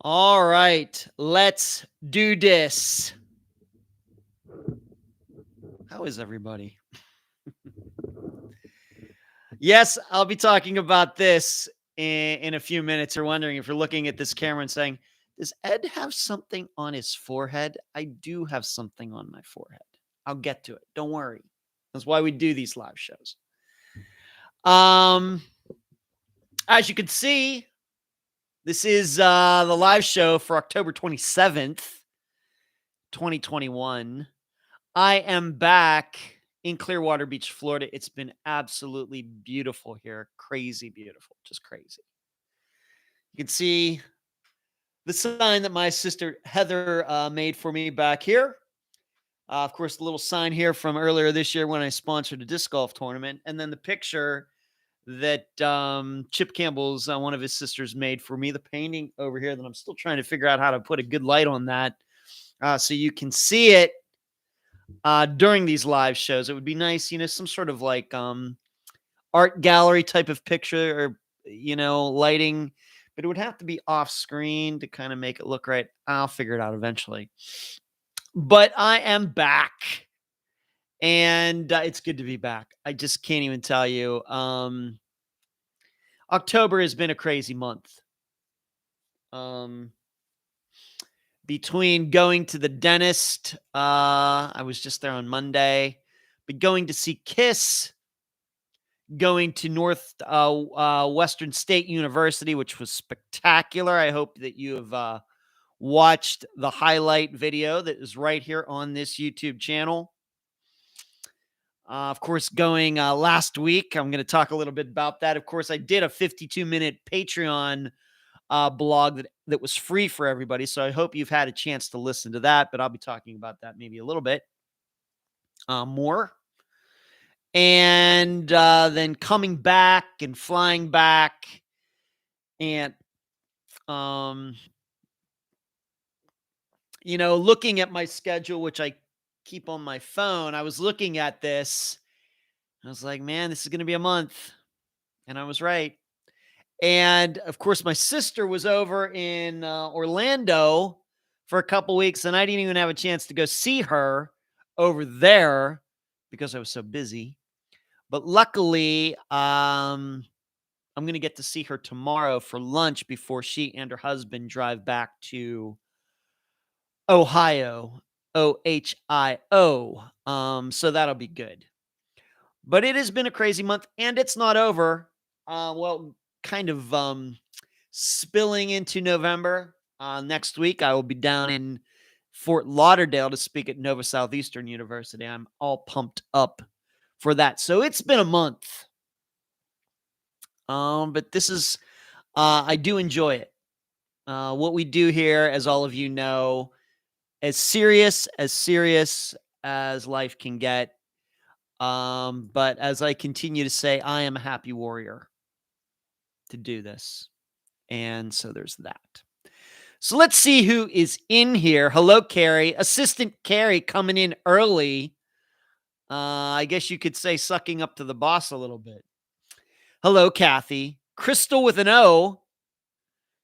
All right, let's do this. How is everybody? Yes, I'll be talking about this in a few minutes. You're wondering if you're looking at this camera and saying, does Ed have something on his forehead? I do have something on my forehead. I'll get to it. Don't worry. That's why we do these live shows. As you can see, this is the live show for October 27th, 2021. I am back in Clearwater Beach, Florida. It's been absolutely beautiful here. Crazy beautiful. Just crazy. You can see the sign that my sister Heather made for me back here. Of course, the little sign here from earlier this year when I sponsored a disc golf tournament. And then the picture that Chip Campbell's one of his sisters made for me. The painting over here that I'm still trying to figure out how to put a good light on that so you can see it during these live shows. It would be nice, some sort of like art gallery type of picture or, lighting, but it would have to be off screen to kind of make it look right. I'll figure it out eventually. But I am back and it's good to be back. I just can't even tell you. October has been a crazy month. Between going to the dentist, I was just there on Monday, but going to see Kiss, going to Western State University, which was spectacular. I hope that you have watched the highlight video that is right here on this YouTube channel. Of course, going last week, I'm going to talk a little bit about that. Of course, I did a 52-minute Patreon blog that was free for everybody. So I hope you've had a chance to listen to that, but I'll be talking about that maybe a little bit more. And then coming back and flying back and, looking at my schedule, which I keep on my phone, I was looking at this. I was like, man, this is going to be a month. And I was right. And of course, my sister was over in Orlando for a couple weeks, and I didn't even have a chance to go see her over there because I was so busy. But luckily, I'm going to get to see her tomorrow for lunch before she and her husband drive back to Ohio, Ohio. So that'll be good. But it has been a crazy month, and it's not over. Kind of spilling into November. Next week, I will be down in Fort Lauderdale to speak at Nova Southeastern University. I'm all pumped up for that. So it's been a month. But this is, I do enjoy it. What we do here, as all of you know, as serious as life can get. But as I continue to say, I am a happy warrior to do this. And so there's that. So let's see who is in here. Hello, Carrie. Assistant Carrie coming in early. I guess you could say sucking up to the boss a little bit. Hello, Kathy. Crystal with an O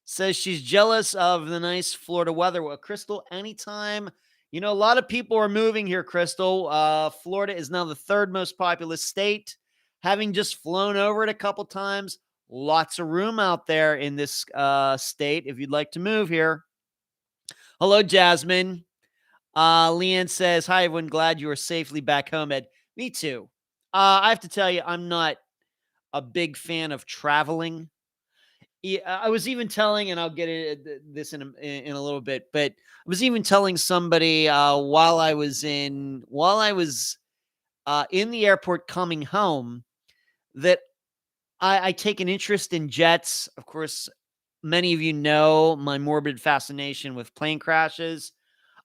says she's jealous of the nice Florida weather. Well, Crystal, anytime. A lot of people are moving here, Crystal. Florida is now the third most populous state. Having just flown over it a couple times, lots of room out there in this state if you'd like to move here. Hello, Jasmine. Leanne says, hi, everyone. Glad you are safely back home, Ed. Me too. I have to tell you, I'm not a big fan of traveling. I was even telling, and I'll get into this in a little bit, but I was even telling somebody while I was in the airport coming home that I take an interest in jets. Of course, many of you know my morbid fascination with plane crashes.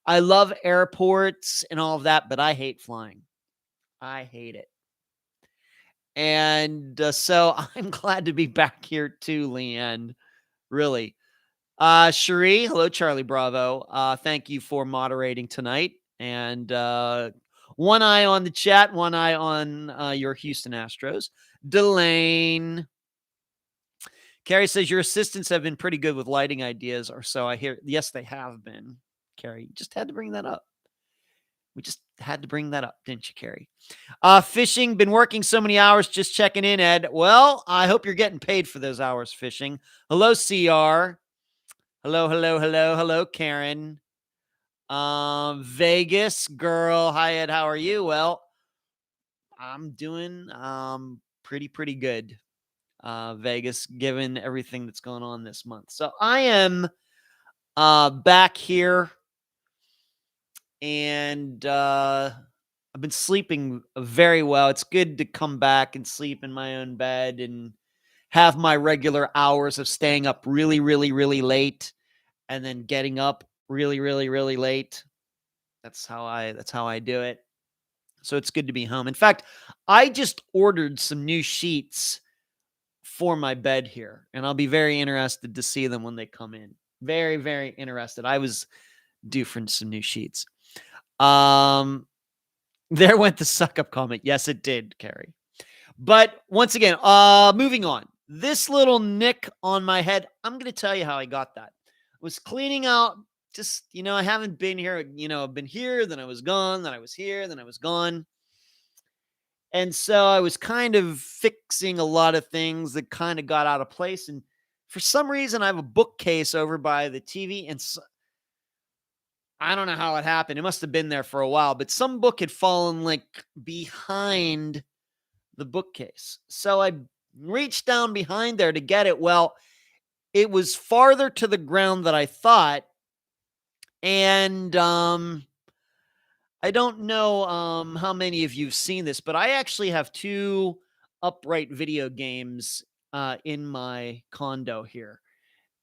I love airports and all of that, but I hate flying. I hate it. And so I'm glad to be back here too, Leanne. Really. Cherie, hello, Charlie Bravo. Thank you for moderating tonight. And one eye on the chat, one eye on your Houston Astros. Delane. Carrie says your assistants have been pretty good with lighting ideas, or so I hear. Yes, they have been. Carrie, just had to bring that up. We just had to bring that up, didn't you, Carrie? Fishing, been working so many hours, just checking in, Ed. Well, I hope you're getting paid for those hours fishing. Hello, CR. Hello, Karen. Vegas girl. Hi, Ed. How are you? Well, I'm doing pretty good. Vegas, given everything that's going on this month. So I am back here, and I've been sleeping very well. It's good to come back and sleep in my own bed and have my regular hours of staying up really late and then getting up really late. That's how I do it. So it's good to be home. In fact, I just ordered some new sheets for my bed here, and I'll be very interested to see them when they come in. Very interested. I was due for some new sheets. There went the suck up comment. Yes, it did, Carrie. But once again, moving on. This little nick on my head, I'm going to tell you how I got that. I was cleaning out, just, I haven't been here, I've been here, then I was gone, then I was here, then I was gone. And so I was kind of fixing a lot of things that kind of got out of place. And for some reason, I have a bookcase over by the TV. And so, I don't know how it happened. It must have been there for a while, but some book had fallen like behind the bookcase. So I reached down behind there to get it. Well, it was farther to the ground than I thought. And I don't know how many of you've seen this, but I actually have 2 upright video games in my condo here.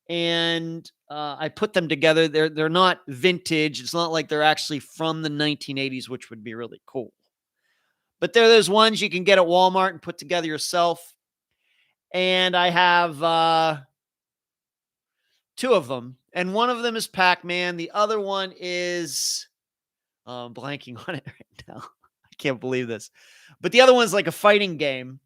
And I put them together. They're not vintage. It's not like they're actually from the 1980s, which would be really cool. But they're those ones you can get at Walmart and put together yourself. And I have 2 of them. And one of them is Pac-Man. The other one is blanking on it right now. I can't believe this. But the other one's like a fighting game.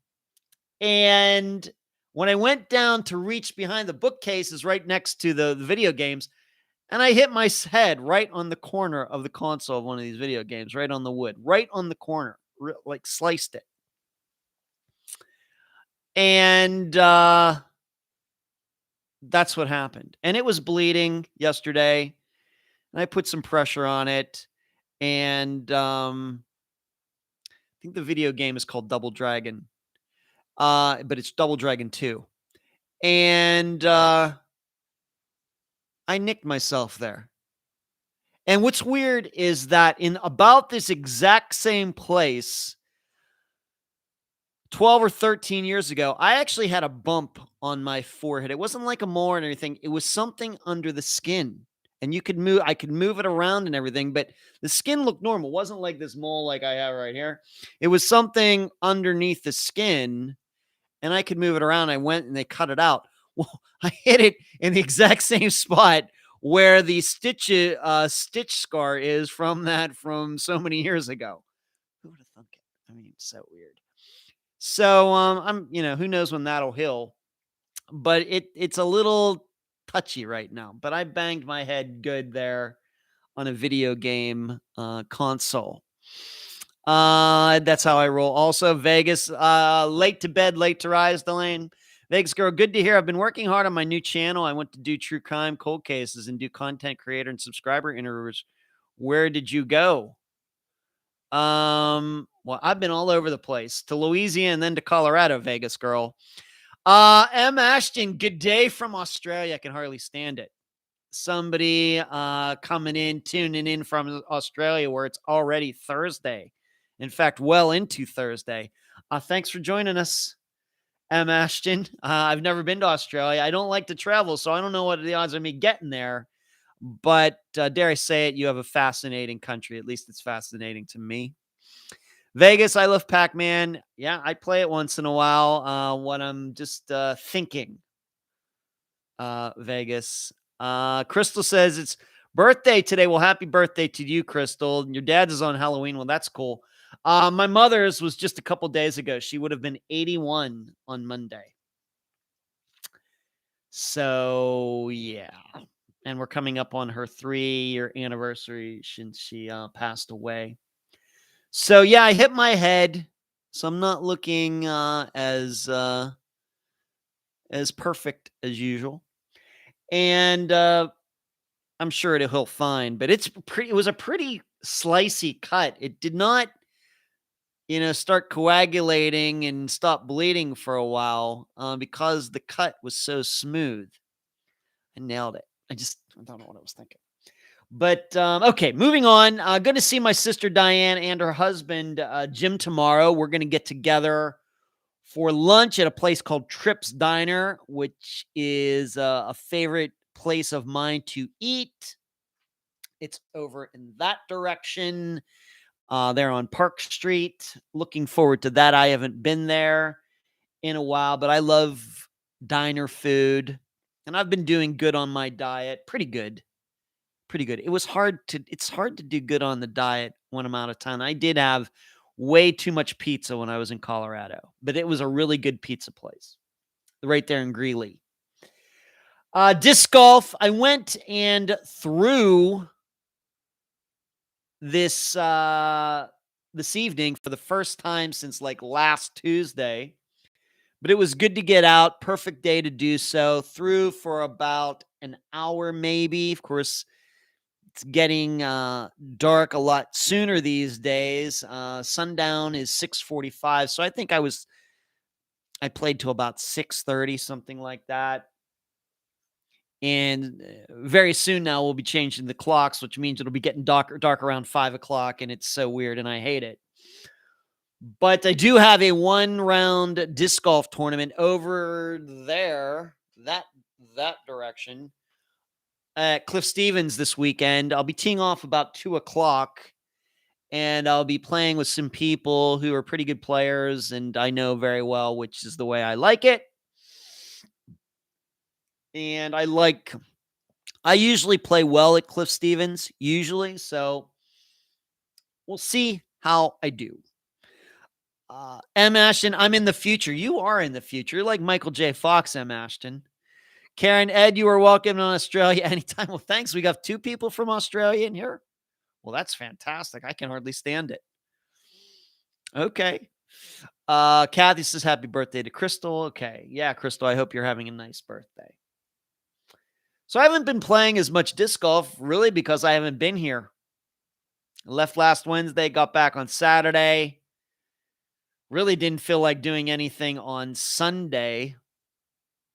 And when I went down to reach behind the bookcases right next to the video games, and I hit my head right on the corner of the console of one of these video games, right on the wood, right on the corner, like sliced it. And that's what happened. And it was bleeding yesterday. And I put some pressure on it. And I think the video game is called Double Dragon. But it's Double Dragon 2. And I nicked myself there. And what's weird is that in about this exact same place, 12 or 13 years ago, I actually had a bump on my forehead. It wasn't like a mole or anything. It was something under the skin. And I could move it around and everything, but the skin looked normal. It wasn't like this mole like I have right here. It was something underneath the skin, and I could move it around. I went and they cut it out. Well, I hit it in the exact same spot where the stitch scar is from so many years ago. Who would have thunk it? I mean, it's so weird. So I'm, who knows when that'll heal, but it's a little touchy right now. But I banged my head good there on a video game console. That's how I roll. Also, Vegas, late to bed, late to rise, Delane. Vegas girl, good to hear. I've been working hard on my new channel. I want to do true crime cold cases and do content creator and subscriber interviews. Where did you go? Well, I've been all over the place, to Louisiana and then to Colorado, Vegas girl. M. Ashton, good day from Australia. I can hardly stand it. Somebody tuning in from Australia where it's already Thursday. In fact, well into Thursday. Thanks for joining us, M. Ashton. I've never been to Australia. I don't like to travel, so I don't know what the odds of me getting there. But dare I say it, you have a fascinating country. At least it's fascinating to me. Vegas, I love Pac-Man. Yeah, I play it once in a while when I'm just thinking. Vegas. Crystal says it's birthday today. Well, happy birthday to you, Crystal. Your dad's is on Halloween. Well, that's cool. My mother's was just a couple days ago. She would have been 81 on Monday. So, yeah. And we're coming up on her 3-year anniversary since she passed away. So, yeah, I hit my head. So I'm not looking as perfect as usual. And I'm sure it'll heal fine, but it was a pretty slicey cut. It did not, start coagulating and stop bleeding for a while because the cut was so smooth. I nailed it. I don't know what I was thinking. But okay, moving on. Going to see my sister Diane and her husband Jim tomorrow. We're going to get together for lunch at a place called Tripp's Diner, which is a favorite place of mine to eat. It's over in that direction. They're on Park Street. Looking forward to that. I haven't been there in a while, but I love diner food. And I've been doing good on my diet. Pretty good. Pretty good. It's hard to do good on the diet when I'm out of town. I did have way too much pizza when I was in Colorado, but it was a really good pizza place right there in Greeley. Disc golf. I went and threw this evening for the first time since like last Tuesday. But it was good to get out. Perfect day to do so. Threw for about an hour, maybe. Of course, it's getting dark a lot sooner these days. Sundown is 6:45, so I think I played till about 6:30, something like that. And very soon now we'll be changing the clocks, which means it'll be getting dark around 5 o'clock, and it's so weird, and I hate it. But I do have a 1-round disc golf tournament over there, that direction, at Cliff Stevens this weekend. I'll be teeing off about 2:00, and I'll be playing with some people who are pretty good players, and I know very well, which is the way I like it. And I usually play well at Cliff Stevens, so we'll see how I do. M. Ashton, I'm in the future. You are in the future. You're like Michael J. Fox, M. Ashton. Karen, Ed, you are welcome to Australia anytime. Well, thanks. We got 2 people from Australia in here. Well, that's fantastic. I can hardly stand it. Okay. Kathy says happy birthday to Crystal. Okay. Yeah, Crystal, I hope you're having a nice birthday. So I haven't been playing as much disc golf really because I haven't been here. I left last Wednesday, got back on Saturday. Really didn't feel like doing anything on Sunday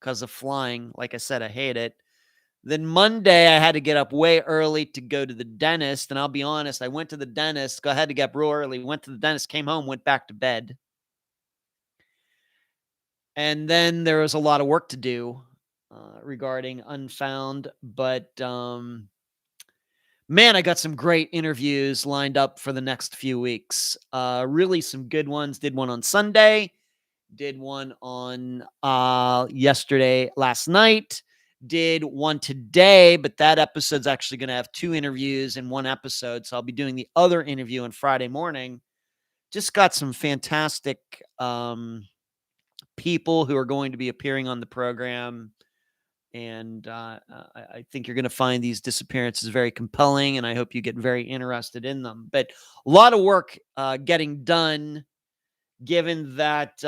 because of flying. Like I said, I hate it. Then Monday, I had to get up way early to go to the dentist. And I'll be honest, I went to the dentist, I had to get up real early, went to the dentist, came home, went back to bed. And then there was a lot of work to do regarding Unfound. But man, I got some great interviews lined up for the next few weeks. Really some good ones. Did one on Sunday. Did one on last night. Did one today, but that episode's actually going to have 2 interviews in one episode. So I'll be doing the other interview on Friday morning. Just got some fantastic people who are going to be appearing on the program. And I think you're going to find these disappearances very compelling, and I hope you get very interested in them. But a lot of work getting done, given that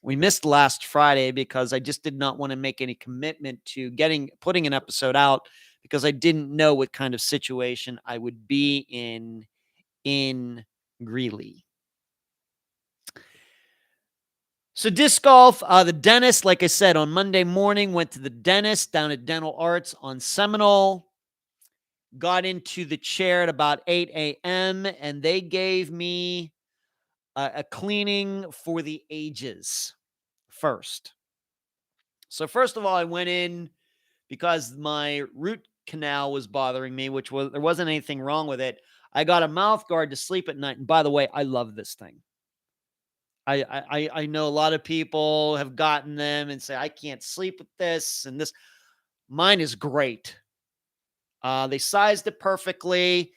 we missed last Friday because I just did not want to make any commitment to putting an episode out because I didn't know what kind of situation I would be in Greeley. So disc golf, the dentist, like I said, on Monday morning, went to the dentist down at Dental Arts on Seminole, got into the chair at about 8 a.m., and they gave me a cleaning for the ages first. So first of all, I went in because my root canal was bothering me, there wasn't anything wrong with it. I got a mouth guard to sleep at night. And by the way, I love this thing. I know a lot of people have gotten them and say, I can't sleep with this and this. Mine is great. They sized it perfectly.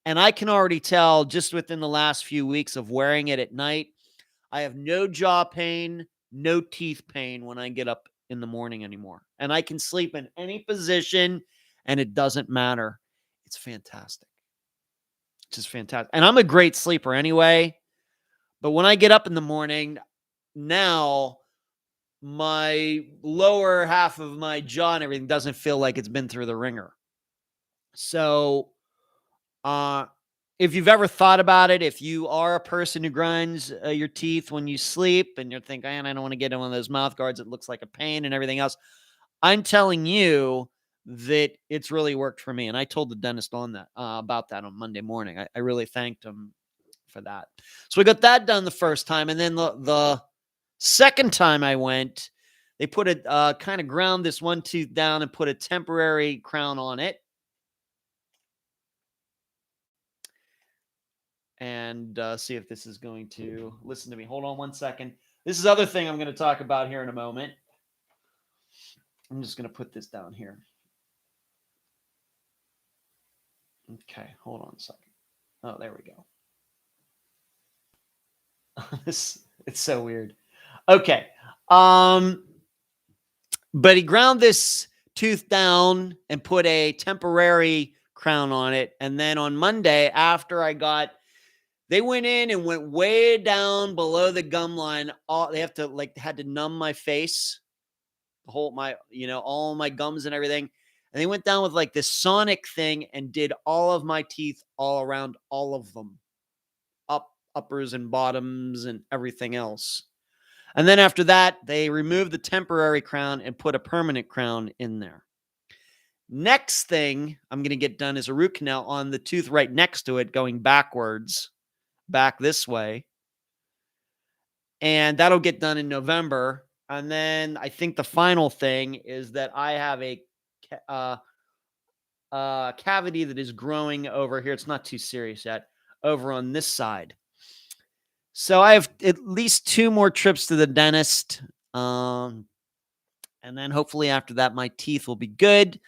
And I can already tell just within the last few weeks of wearing it at night, I have no jaw pain, no teeth pain when I get up in the morning anymore. And I can sleep in any position and it doesn't matter. It's fantastic. It's just fantastic. And I'm a great sleeper anyway. But when I get up in the morning, now my lower half of my jaw and everything doesn't feel like it's been through the ringer. So, if you've ever thought about it, if you are a person who grinds your teeth when you sleep and you're thinking, man, I don't want to get in one of those mouth guards, it looks like a pain and everything else, I'm telling you that it's really worked for me. And I told the dentist on that about that on Monday morning. I really thanked him for that. So we got that done the first time. And then the second time I went, they put a kind of ground this one tooth down and put a temporary crown on it. And see if this is going to listen to me. Hold on one second. This is other thing I'm going to talk about here in a moment. I'm just going to put this down here. Okay, hold on a second. Oh, there we go. It's so weird. Okay. But he ground this tooth down and put a temporary crown on it. And then on Monday, after they went in and went way down below the gum line. They had to numb my face, all my gums and everything. And they went down with like this sonic thing and did all of my teeth all around all of them, uppers and bottoms and everything else. And then after that, they removed the temporary crown and put a permanent crown in there. Next thing I'm going to get done is a root canal on the tooth right next to it, going backwards, back this way. And that'll get done in November. And then I think the final thing is that I have a cavity that is growing over here. It's not too serious yet, over on this side. So I have at least 2 more trips to the dentist. And then hopefully after that, my teeth will be good.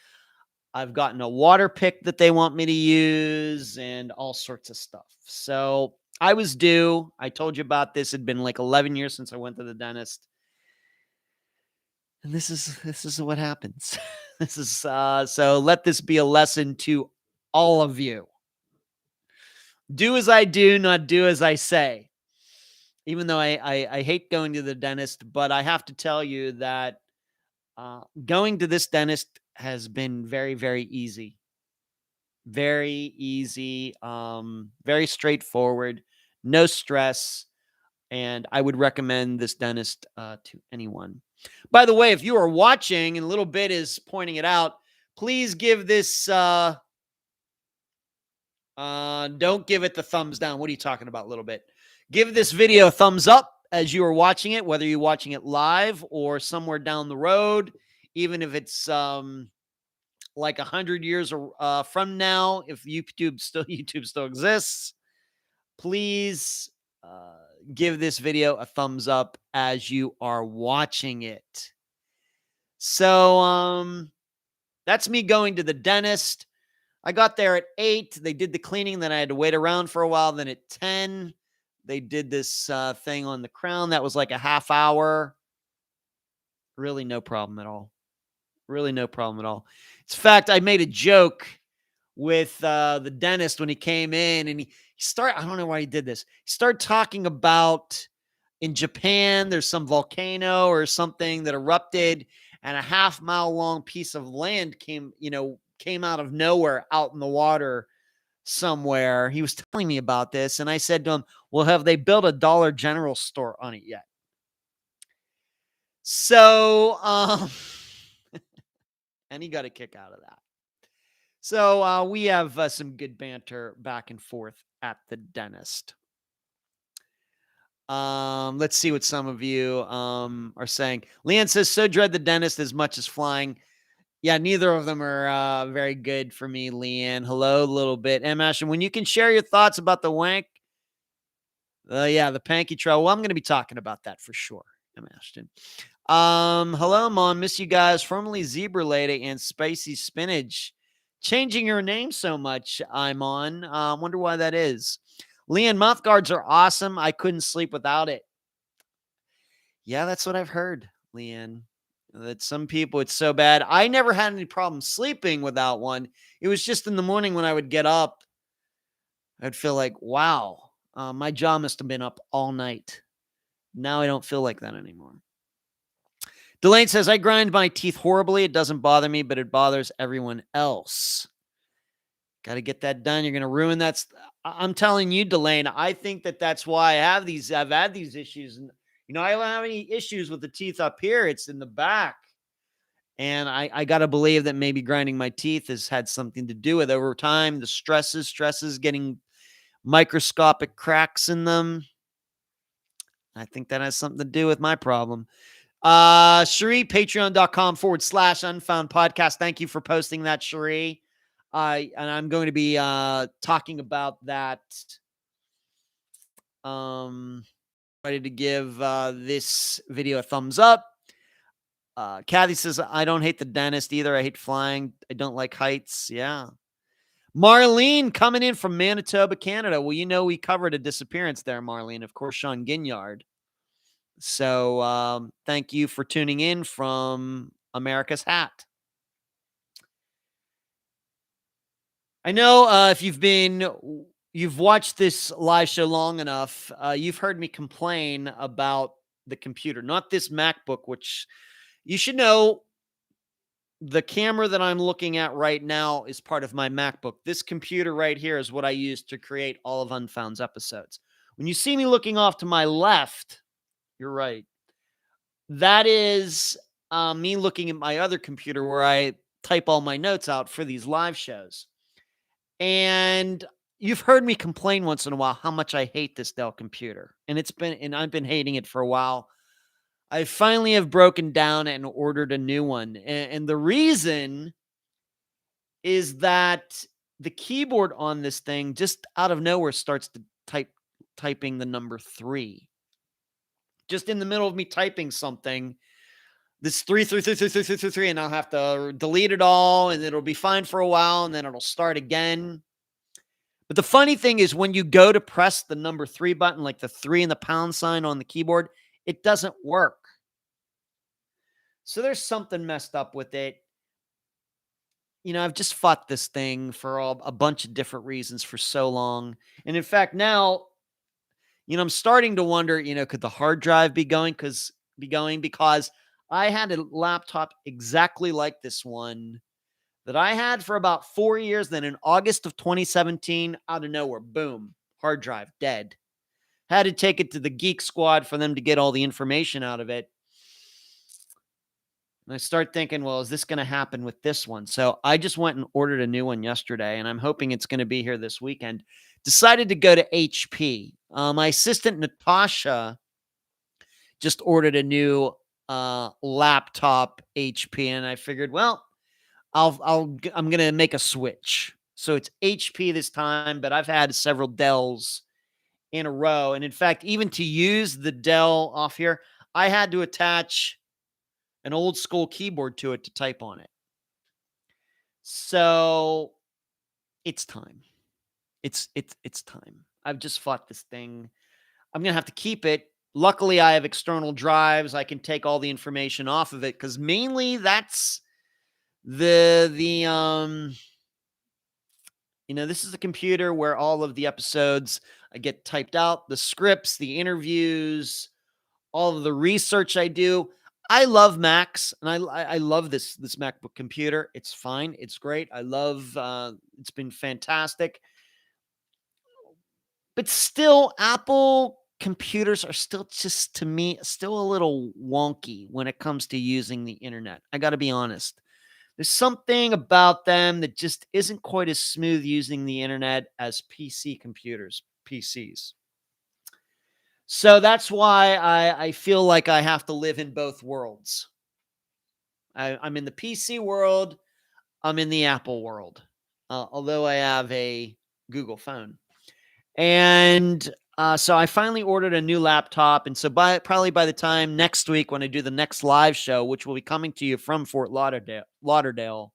I've gotten a water pick that they want me to use and all sorts of stuff. So I was due. I told you about this. It'd been like 11 years since I went to the dentist. And this is what happens. This is so let this be a lesson to all of you. Do as I do, not do as I say. Even though I hate going to the dentist, but I have to tell you that going to this dentist has been very, very easy. Very easy, very straightforward, no stress, and I would recommend this dentist to anyone. By the way, if you are watching and a little bit is pointing it out, please give this, don't give it the thumbs down. What are you talking about, little bit? Give this video a thumbs up as you are watching it, whether you're watching it live or somewhere down the road, even if it's like 100 years from now, if YouTube still exists, please give this video a thumbs up as you are watching it. So that's me going to the dentist. I got there at 8. They did the cleaning. Then I had to wait around for a while. Then at 10, they did this thing on the crown. That was like a half hour. Really no problem at all. Really no problem at all. In fact, I made a joke with the dentist when he came in and he started, I don't know why he did this. He started talking about in Japan, there's some volcano or something that erupted and a half-mile long piece of land came out of nowhere out in the water somewhere. He was telling me about this. And I said to him, well, have they built a Dollar General store on it yet? So, and he got a kick out of that. So we have some good banter back and forth at the dentist. Let's see what some of you are saying. Leanne says, so dread the dentist as much as flying. Yeah, neither of them are very good for me, Leanne. Hello, a little bit. M. Ashton, when you can share your thoughts about the wank, the Pankey trail. Well, I'm going to be talking about that for sure, M. Ashton. Hello, Mom. Miss you guys. Formerly Zebra Lady and Spicy Spinach. Changing your name so much, I'm on. Wonder why that is. Leanne, mouth guards are awesome. I couldn't sleep without it. Yeah, that's what I've heard, Leanne. That some people, it's so bad. I never had any problem sleeping without one. It was just in the morning when I would get up, I'd feel like, wow, my jaw must have been up all night. Now I don't feel like that anymore. Delane says, I grind my teeth horribly. It doesn't bother me, but it bothers everyone else. Got to get that done. You're going to ruin that. I'm telling you, Delane, I think that's why I've had these issues. And, I don't have any issues with the teeth up here. It's in the back. And I got to believe that maybe grinding my teeth has had something to do with over time. The stresses, getting microscopic cracks in them. I think that has something to do with my problem. Cherie, patreon.com/unfound podcast. Thank you for posting that, Cherie. And I'm going to be talking about that. Ready to give this video a thumbs up. Kathy says, I don't hate the dentist either. I hate flying. I don't like heights. Yeah. Marlene coming in from Manitoba, Canada. Well, we covered a disappearance there, Marlene. Of course, Sean Ginyard. So thank you for tuning in from America's Hat. I know if you've watched this live show long enough, you've heard me complain about the computer, not this MacBook, which you should know the camera that I'm looking at right now is part of my MacBook. This computer right here is what I use to create all of Unfound's episodes. When you see me looking off to my left, you're right. That is me looking at my other computer where I type all my notes out for these live shows. And you've heard me complain once in a while how much I hate this Dell computer. And I've been hating it for a while. I finally have broken down and ordered a new one. And the reason is that the keyboard on this thing just out of nowhere starts to typing the number 3. Just in the middle of me typing something, this 3, and I'll have to delete it all, and it'll be fine for a while, and then it'll start again. But the funny thing is when you go to press the number 3 button, like the 3 and the pound sign on the keyboard, it doesn't work. So there's something messed up with it. I've just fought this thing for a bunch of different reasons for so long. And in fact, now, I'm starting to wonder, could the hard drive be going? Because I had a laptop exactly like this one that I had for about 4 years. Then in August of 2017, out of nowhere, boom, hard drive, dead. Had to take it to the Geek Squad for them to get all the information out of it. And I start thinking, well, is this going to happen with this one? So I just went and ordered a new one yesterday, and I'm hoping it's going to be here this weekend. Decided to go to HP. My assistant, Natasha, just ordered a new laptop HP, and I figured, well, I'm going to make a switch. So it's HP this time, but I've had several Dells in a row. And in fact, even to use the Dell off here, I had to attach an old school keyboard to it to type on it. So it's time. It's time. I've just fought this thing. I'm going to have to keep it. Luckily, I have external drives. I can take all the information off of it because mainly that's this is a computer where all of the episodes get typed out, the scripts, the interviews, all of the research I do. I love Macs, and I love this MacBook computer. It's fine. It's great. I love it's been fantastic. But still, Apple computers are still just, to me, still a little wonky when it comes to using the internet. I got to be honest. There's something about them that just isn't quite as smooth using the internet as PCs. So that's why I feel like I have to live in both worlds. I'm in the PC world. I'm in the Apple world. Although I have a Google phone. And so I finally ordered a new laptop. And so probably by the time next week when I do the next live show, which will be coming to you from Fort Lauderdale,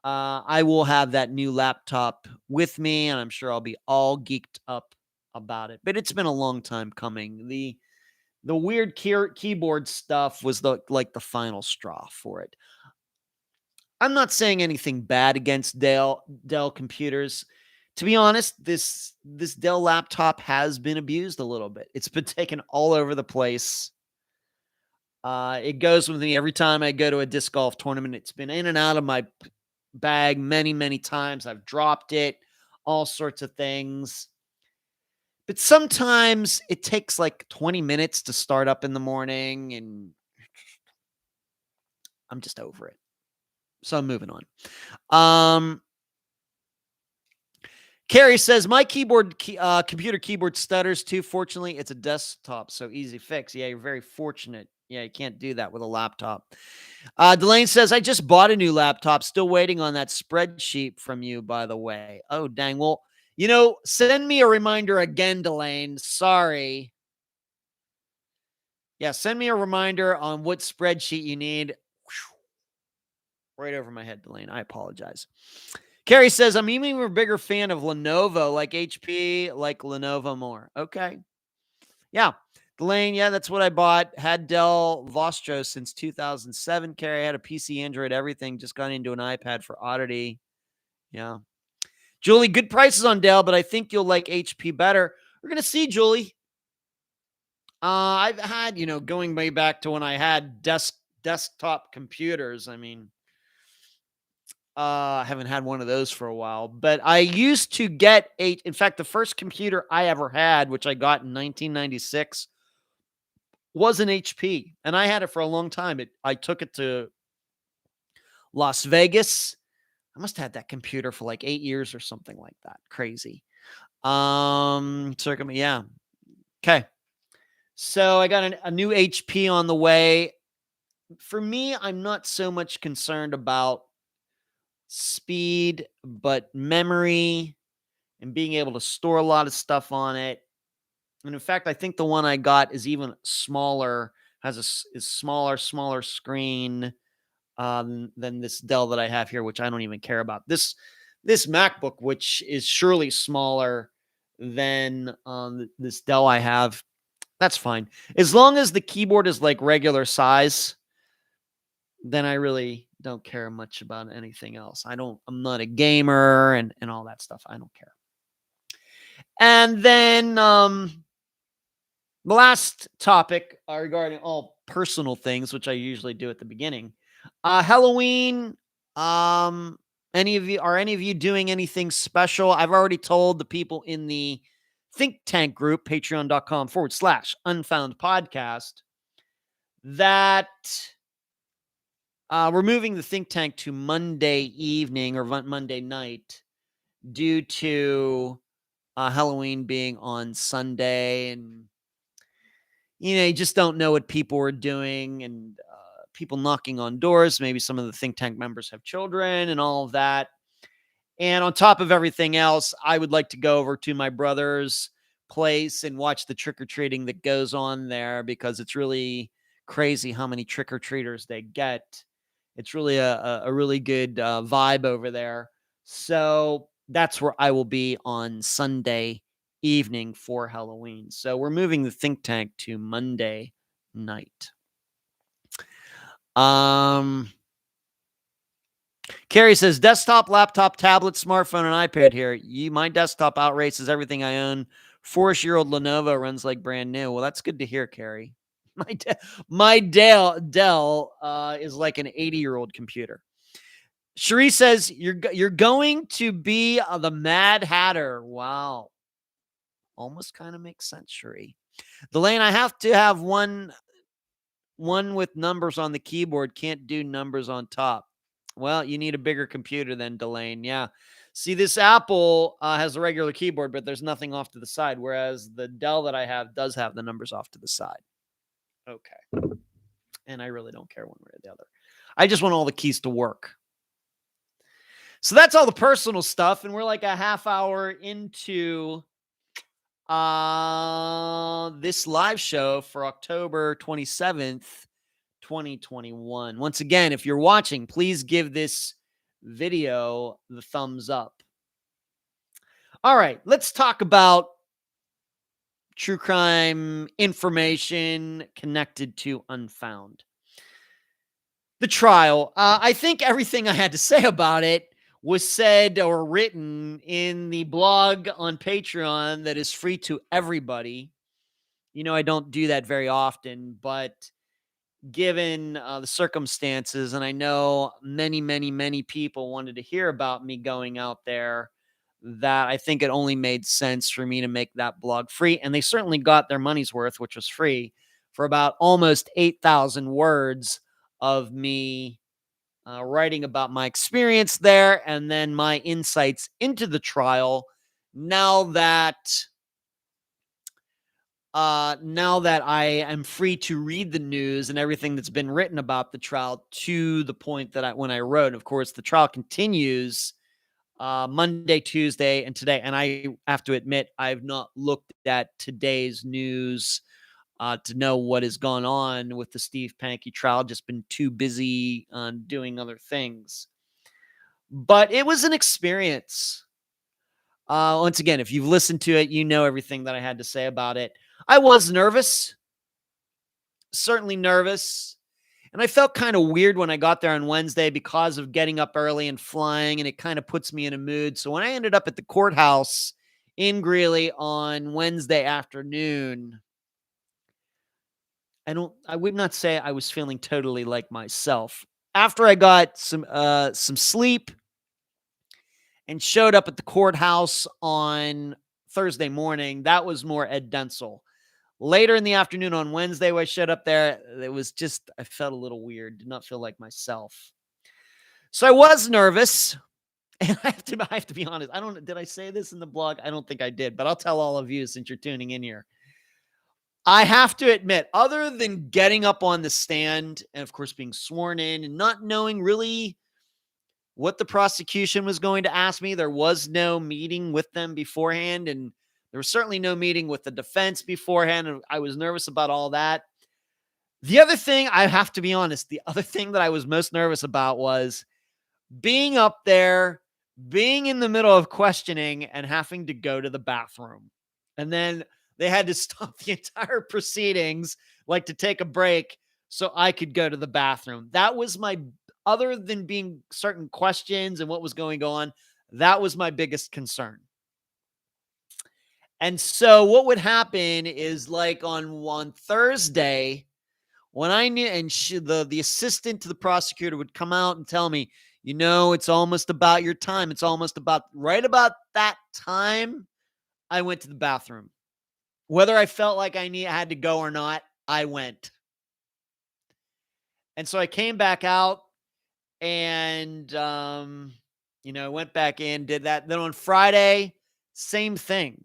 I will have that new laptop with me. And I'm sure I'll be all geeked up about it. But it's been a long time coming. The the weird keyboard stuff was the final straw for it. I'm not saying anything bad against Dell computers. To be honest, this Dell laptop has been abused a little bit. It's been taken all over the place. It goes with me every time I go to a disc golf tournament. It's been in and out of my bag many, many times. I've dropped it, all sorts of things. But sometimes it takes like 20 minutes to start up in the morning, and I'm just over it. So I'm moving on. Carrie says, my computer keyboard stutters too. Fortunately, it's a desktop, so easy fix. Yeah, you're very fortunate. Yeah, you can't do that with a laptop. Delane says, I just bought a new laptop. Still waiting on that spreadsheet from you, by the way. Oh, dang. Well, send me a reminder again, Delane. Sorry. Yeah, send me a reminder on what spreadsheet you need. Right over my head, Delane. I apologize. Carrie says, I'm even a bigger fan of Lenovo, like HP, like Lenovo more. Okay. Yeah. Delane, yeah, that's what I bought. Had Dell Vostro since 2007. Carrie had a PC, Android, everything. Just got into an iPad for oddity. Yeah. Julie, good prices on Dell, but I think you'll like HP better. We're going to see, Julie. I've had, going way back to when I had desktop computers. I mean, I haven't had one of those for a while, but I used to get in fact, the first computer I ever had, which I got in 1996, was an HP, and I had it for a long time. I took it to Las Vegas. I must have had that computer for like 8 years or something like that. Crazy. Yeah. Okay. So I got a new HP on the way. For me, I'm not so much concerned about speed, but memory and being able to store a lot of stuff on it. And in fact, I think the one I got is even smaller, is smaller screen than this Dell that I have here, which I don't even care about. This MacBook, which is surely smaller than this Dell I have, that's fine. As long as the keyboard is like regular size, then I really don't care much about anything else. I'm not a gamer and all that stuff. I don't care. And then the last topic regarding all personal things, which I usually do at the beginning. Halloween. Any of you doing anything special? I've already told the people in the think tank group, patreon.com/Unfound Podcast, that we're moving the think tank to Monday evening or Monday night due to Halloween being on Sunday. And, you just don't know what people are doing, and people knocking on doors. Maybe some of the think tank members have children and all of that. And on top of everything else, I would like to go over to my brother's place and watch the trick-or-treating that goes on there, because it's really crazy how many trick-or-treaters they get. It's really a really good vibe over there. So that's where I will be on Sunday evening for Halloween. So we're moving the think tank to Monday night. Carrie says, desktop, laptop, tablet, smartphone, and iPad here. My desktop outraces everything I own. 4-year-old Lenovo runs like brand new. Well, that's good to hear, Carrie. My Dell is like an 80-year-old computer. Cherie says, you're going to be the Mad Hatter. Wow. Almost kind of makes sense, Cherie. Delane, I have to have one with numbers on the keyboard. Can't do numbers on top. Well, you need a bigger computer than Delane. Yeah. See, this Apple has a regular keyboard, but there's nothing off to the side, whereas the Dell that I have does have the numbers off to the side. Okay. And I really don't care one way or the other. I just want all the keys to work. So that's all the personal stuff, and we're like a half hour into this live show for October 27th, 2021. Once again, if you're watching, please give this video the thumbs up. All right, let's talk about true crime information connected to Unfound. The trial. I think everything I had to say about it was said or written in the blog on Patreon that is free to everybody. I don't do that very often, but given the circumstances, and I know many, many, many people wanted to hear about me going out there, that I think it only made sense for me to make that blog free. And they certainly got their money's worth, which was free, for about almost 8,000 words of me writing about my experience there and then my insights into the trial. Now that I am free to read the news and everything that's been written about the trial to the point that when I wrote, of course, the trial continues Monday, Tuesday, and today. And I have to admit, I've not looked at today's news to know what has gone on with the Steve Pankey trial. Just been too busy doing other things. But it was an experience. Once again, if you've listened to it, you know everything that I had to say about it. I was nervous, certainly nervous. And I felt kind of weird when I got there on Wednesday because of getting up early and flying, and it kind of puts me in a mood. So when I ended up at the courthouse in Greeley on Wednesday afternoon, I would not say I was feeling totally like myself. After I got some sleep and showed up at the courthouse on Thursday morning, that was more Ed Denzel. Later in the afternoon on Wednesday, when I showed up there, I felt a little weird, did not feel like myself. So I was nervous. And I have to be honest. Did I say this in the blog? I don't think I did, but I'll tell all of you since you're tuning in here. I have to admit, other than getting up on the stand and, of course, being sworn in and not knowing really what the prosecution was going to ask me, there was no meeting with them beforehand, and there was certainly no meeting with the defense beforehand, and I was nervous about all that. The other thing, I have to be honest, the other thing that I was most nervous about was being up there, being in the middle of questioning and having to go to the bathroom. And then they had to stop the entire proceedings, like to take a break so I could go to the bathroom. That was other than being certain questions and what was going on, that was my biggest concern. And so what would happen is, like, on Thursday, when I knew, and the assistant to the prosecutor would come out and tell me, it's almost about your time. It's almost right about that time, I went to the bathroom. Whether I felt like I had to go or not, I went. And so I came back out and, went back in, did that. Then on Friday, same thing.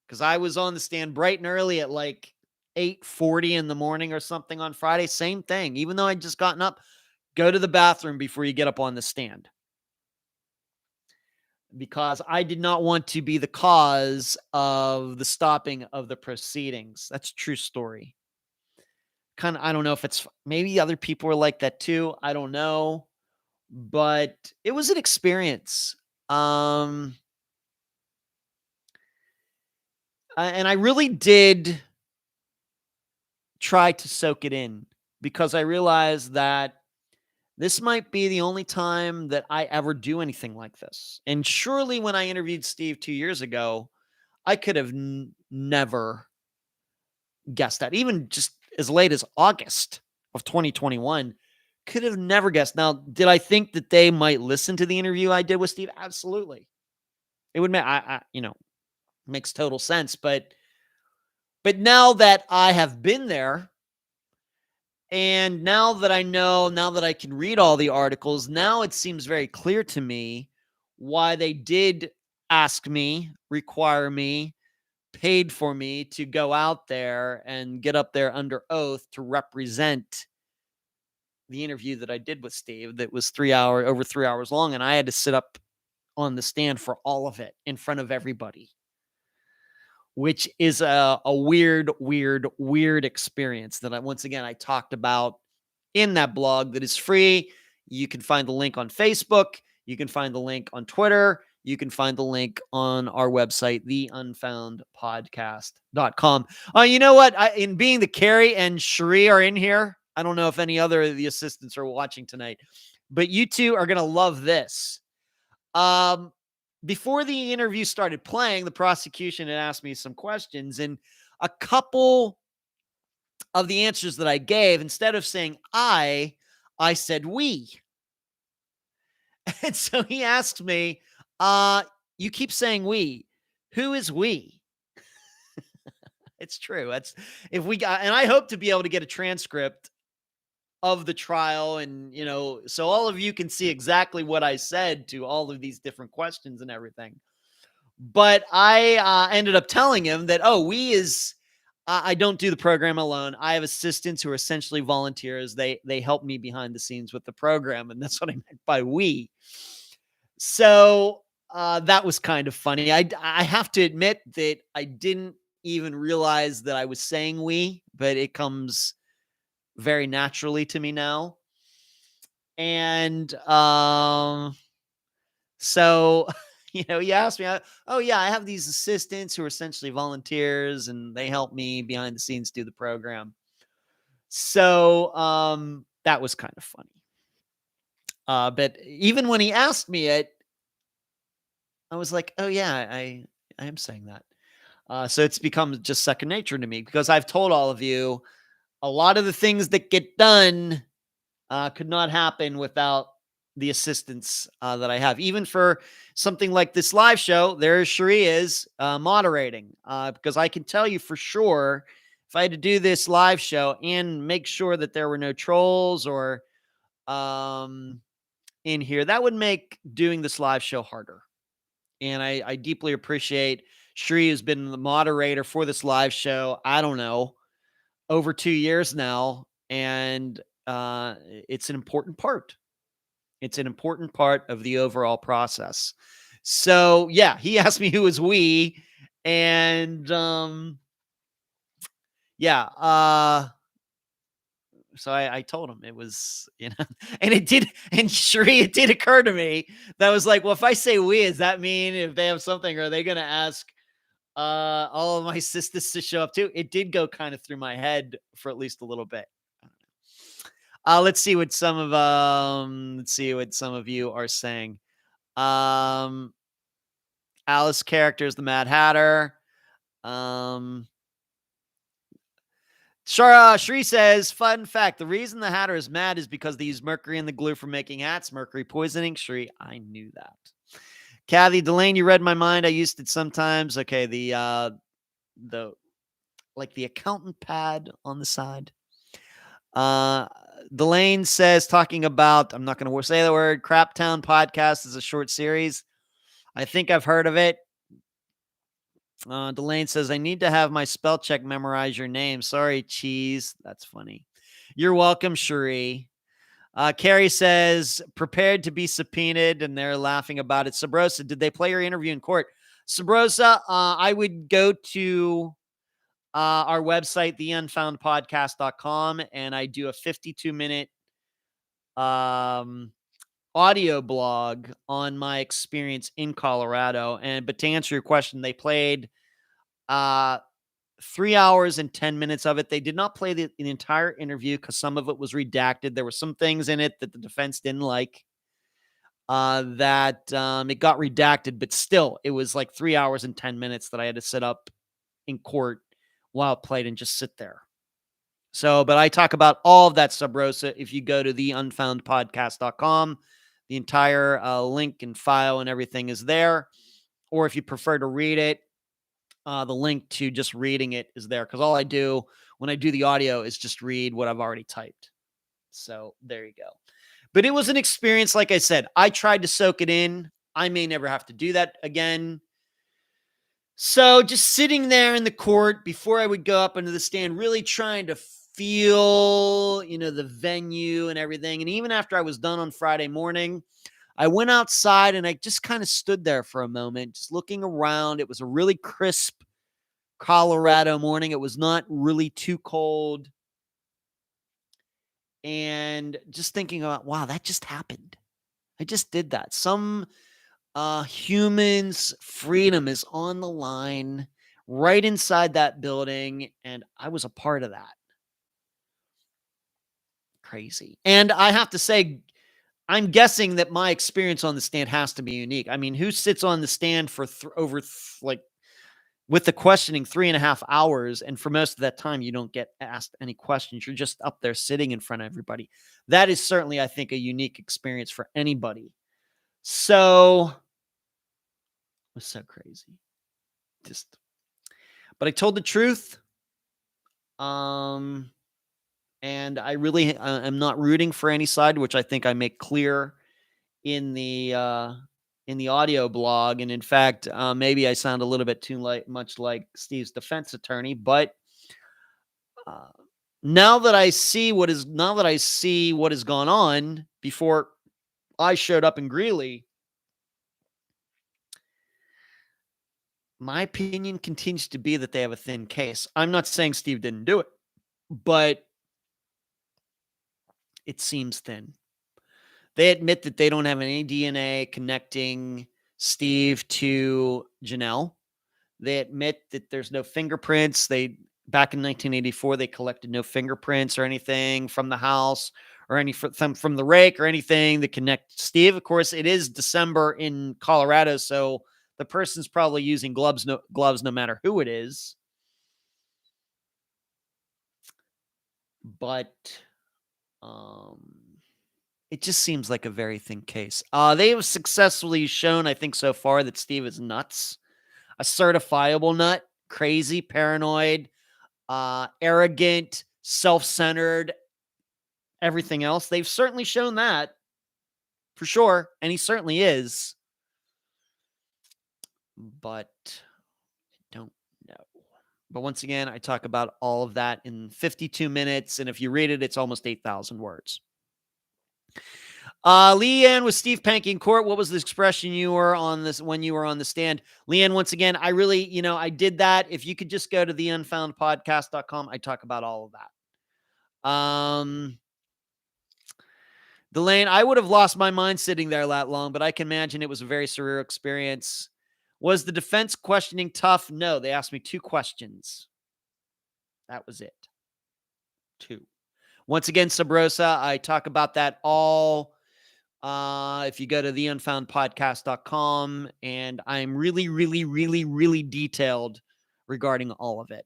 Because I was on the stand bright and early at like 8:40 in the morning or something on Friday. Same thing. Even though I'd just gotten up, go to the bathroom before you get up on the stand. Because I did not want to be the cause of the stopping of the proceedings. That's a true story. I don't know if it's, maybe other people were like that too. I don't know. But it was an experience. And I really did try to soak it in, because I realized that this might be the only time that I ever do anything like this. And surely when I interviewed Steve 2 years ago, I could have never guessed that. Even just as late as August of 2021, could have never guessed. Now, did I think that they might listen to the interview I did with Steve? Absolutely. It would make, makes total sense. But now that I have been there, and now that I know, now that I can read all the articles, now it seems very clear to me why they did ask me, require me, paid for me to go out there and get up there under oath to represent the interview that I did with Steve. That was over 3 hours long, and I had to sit up on the stand for all of it in front of everybody, which is a weird experience that once again, I talked about in that blog that is free. You can find the link on Facebook. You can find the link on Twitter. you can find the link on our website, theunfoundpodcast.com. You know what? In being the Carrie and Cherie are in here, I don't know if any other of the assistants are watching tonight, but you two are going to love this. Before the interview started playing, the prosecution had asked me some questions, and a couple of the answers that I gave, instead of saying I said we. And so he asked me, you keep saying we. Who is we? It's true. That's if we got, and I hope to be able to get a transcript of the trial, and so all of you can see exactly what I said to all of these different questions and everything. But I ended up telling him that, I don't do the program alone. I have assistants who are essentially volunteers. They help me behind the scenes with the program, and that's what I meant by we. So that was kind of funny. I have to admit that I didn't even realize that I was saying we, but it comes very naturally to me now. And so, he asked me, oh, yeah, I have these assistants who are essentially volunteers, and they help me behind the scenes do the program. So that was kind of funny. But even when he asked me it, I was like, oh, yeah, I am saying that. So it's become just second nature to me, because I've told all of you a lot of the things that get done could not happen without the assistance that I have. Even for something like this live show, there Cherie is moderating, because I can tell you for sure, if I had to do this live show and make sure that there were no trolls or in here, that would make doing this live show harder. And I deeply appreciate Cherie, has been the moderator for this live show, I don't know, over 2 years now. And it's an important part. It's an important part of the overall process. So, yeah, he asked me who was we. And so I told him it was, and it did occur to me that was like, well, if I say we, does that mean if they have something, are they going to ask all of my sisters to show up too? It did go kind of through my head for at least a little bit. Let's see what some of you are saying. Alice character is the Mad Hatter. Shri says, fun fact, the reason the Hatter is mad is because they use mercury in the glue for making hats. Mercury poisoning. Shri, I knew that. Kathy Delane, you read my mind. I used it sometimes. Okay, the accountant pad on the side. Delane says, talking about, I'm not going to say the word, Craptown Podcast is a short series. I think I've heard of it. Delane says, I need to have my spell check memorize your name. Sorry, Cheese. That's funny. You're welcome, Cherie. Carrie says, prepared to be subpoenaed, and they're laughing about it. Sabrosa, did they play your interview in court? Sabrosa, I would go to our website, theunfoundpodcast.com, and I do a 52-minute audio blog on my experience in Colorado. But to answer your question, they played 3 hours and 10 minutes of it. They did not play the entire interview because some of it was redacted. There were some things in it that the defense didn't like, that it got redacted, but still it was like 3 hours and 10 minutes that I had to sit up in court while it played and just sit there. So, but I talk about all of that, Sub Rosa, if you go to theunfoundpodcast.com. The entire link and file and everything is there. Or if you prefer to read it, the link to just reading it is there, because all I do when I do the audio is just read what I've already typed. So there you go. But it was an experience. Like I said, I tried to soak it in. I may never have to do that again. So just sitting there in the court before I would go up into the stand, really trying to feel, the venue and everything. And even after I was done on Friday morning, I went outside and I just kind of stood there for a moment, just looking around. It was a really crisp Colorado morning. It was not really too cold. And just thinking about, wow, that just happened. I just did that. Some Humans' freedom is on the line right inside that building, and I was a part of that. Crazy. And I have to say, I'm guessing that my experience on the stand has to be unique. I mean, who sits on the stand for like with the questioning 3.5 hours, and for most of that time, you don't get asked any questions. You're just up there sitting in front of everybody. That is certainly, I think, a unique experience for anybody. So it was so crazy. But I told the truth. And I really am not rooting for any side, which I think I make clear in the audio blog. And in fact, maybe I sound a little bit much like Steve's defense attorney. But now that I see what has gone on before I showed up in Greeley, my opinion continues to be that they have a thin case. I'm not saying Steve didn't do it, but it seems thin. They admit that they don't have any DNA connecting Steve to Janelle. They admit that there's no fingerprints. Back in 1984, they collected no fingerprints or anything from the house or any from the rake or anything that connect Steve. Of course, it is December in Colorado, so the person's probably using gloves no matter who it is. But it just seems like a very thin case. They have successfully shown, I think so far, that Steve is nuts. A certifiable nut, crazy, paranoid, arrogant, self-centered, everything else. They've certainly shown that for sure. And he certainly is. But I don't know. But once again, I talk about all of that in 52 minutes. And if you read it, it's almost 8,000 words. Leanne with Steve Pankey in court. What was the expression you were on this when you were on the stand? Leanne, once again, I really, I did that. If you could just go to the unfoundpodcast.com, I talk about all of that. Delane, I would have lost my mind sitting there that long, but I can imagine it was a very surreal experience. Was the defense questioning tough? No, they asked me 2 questions. That was it. 2. Once again, Sabrosa, I talk about that all. If you go to theunfoundpodcast.com, and I'm really, really, really, really detailed regarding all of it.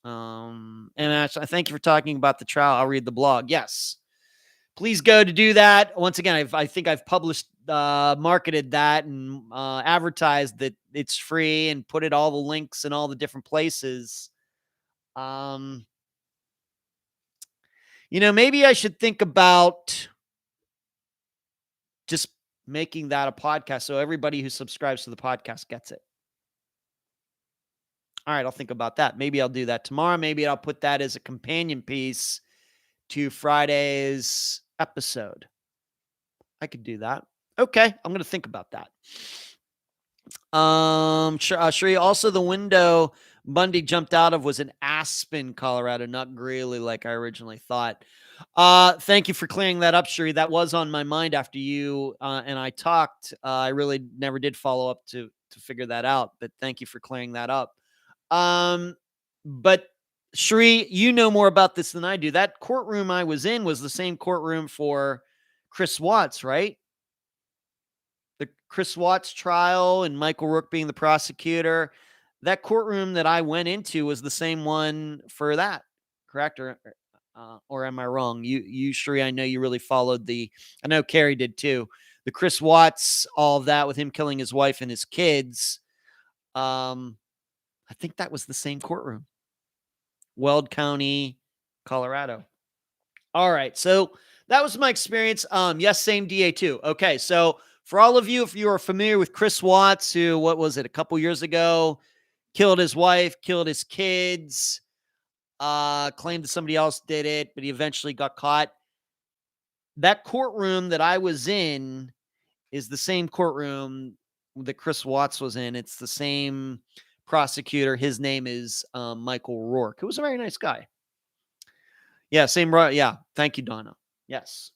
And actually, I thank you for talking about the trial. I'll read the blog. Yes. Please go to do that. Once again, I think I've published, marketed that and advertised that it's free and put it all the links in all the different places. Maybe I should think about just making that a podcast so everybody who subscribes to the podcast gets it. All right, I'll think about that. Maybe I'll do that tomorrow. Maybe I'll put that as a companion piece to Friday's episode. I could do that. Okay, I'm going to think about that. Sheree, also the window Bundy jumped out of was in Aspen, Colorado, not Greeley like I originally thought. Thank you for clearing that up, Sheree. That was on my mind after you and I talked. I really never did follow up to figure that out, but thank you for clearing that up. But Sheree, you know more about this than I do. That courtroom I was in was the same courtroom for Chris Watts, right? The Chris Watts trial and Michael Rourke being the prosecutor. That courtroom that I went into was the same one for that, correct? Or am I wrong? You, Sheree, I know you really followed I know Carrie did too. The Chris Watts, all of that with him killing his wife and his kids. I think that was the same courtroom. Weld County, Colorado. All right. So that was my experience. Yes, same DA too. Okay. So for all of you, if you are familiar with Chris Watts, who, what was it, a couple years ago, killed his wife, killed his kids, claimed that somebody else did it, but he eventually got caught. That courtroom that I was in is the same courtroom that Chris Watts was in. It's the same prosecutor. His name is Michael Rourke, who was a very nice guy. Yeah, same. Yeah. Thank you, Donna. Yes.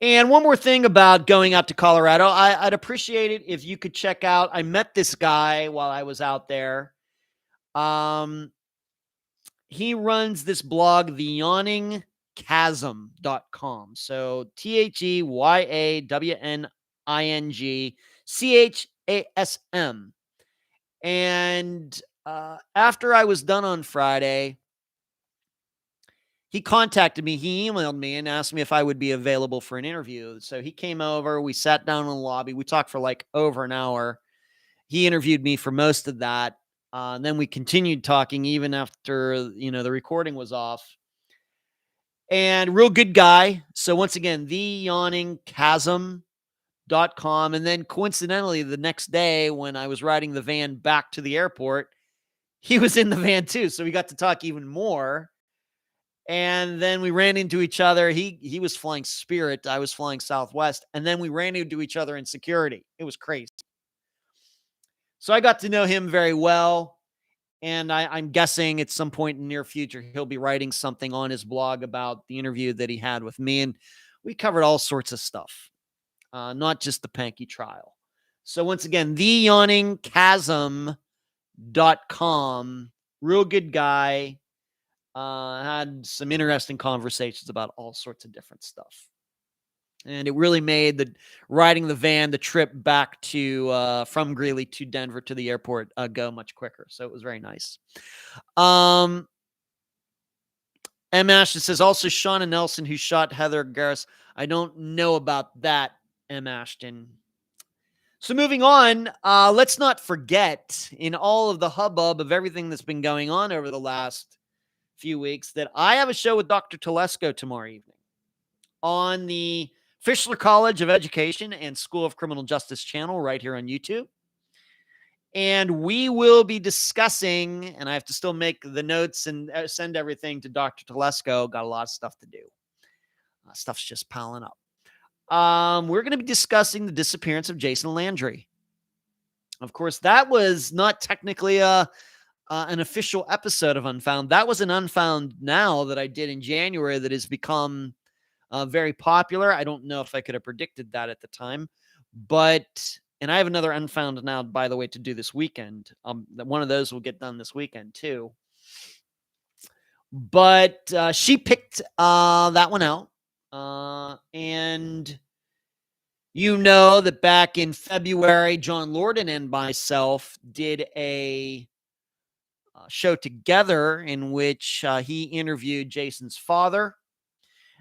And one more thing about going out to Colorado, I'd appreciate it if you could check out. I met this guy while I was out there. He runs this blog, the Yawning Chasm.com. So TheYawning And after I was done on Friday, he contacted me. He emailed me and asked me if I would be available for an interview. So he came over. We sat down in the lobby. We talked for like over an hour. He interviewed me for most of that. And then we continued talking even after, the recording was off. And real good guy. So once again, theyawningchasm.com. And then coincidentally, the next day when I was riding the van back to the airport, he was in the van too. So we got to talk even more. And then we ran into each other. He was flying Spirit. I was flying Southwest. And then we ran into each other in security. It was crazy. So I got to know him very well. And I'm guessing at some point in the near future, he'll be writing something on his blog about the interview that he had with me. And we covered all sorts of stuff, not just the Pankey trial. So once again, theyawningchasm.com. Real good guy. Had some interesting conversations about all sorts of different stuff. And it really made the riding the van, the trip back to from Greeley to Denver to the airport go much quicker. So it was very nice. M. Ashton says also Shauna Nelson, who shot Heather Garris. I don't know about that, M. Ashton. So moving on, let's not forget in all of the hubbub of everything that's been going on over the last few weeks that I have a show with Dr. Telesco tomorrow evening on the Fischler College of Education and School of Criminal Justice channel right here on YouTube. And we will be discussing, and I have to still make the notes and send everything to Dr. Telesco. Got a lot of stuff to do. Stuff's just piling up. We're going to be discussing the disappearance of Jason Landry. Of course, that was not technically an official episode of Unfound. That was an Unfound Now that I did in January that has become very popular. I don't know if I could have predicted that at the time, and I have another Unfound Now, by the way, to do this weekend. One of those will get done this weekend too. But she picked that one out. And you know that back in February, John Lorden and myself did a show together in which he interviewed Jason's father.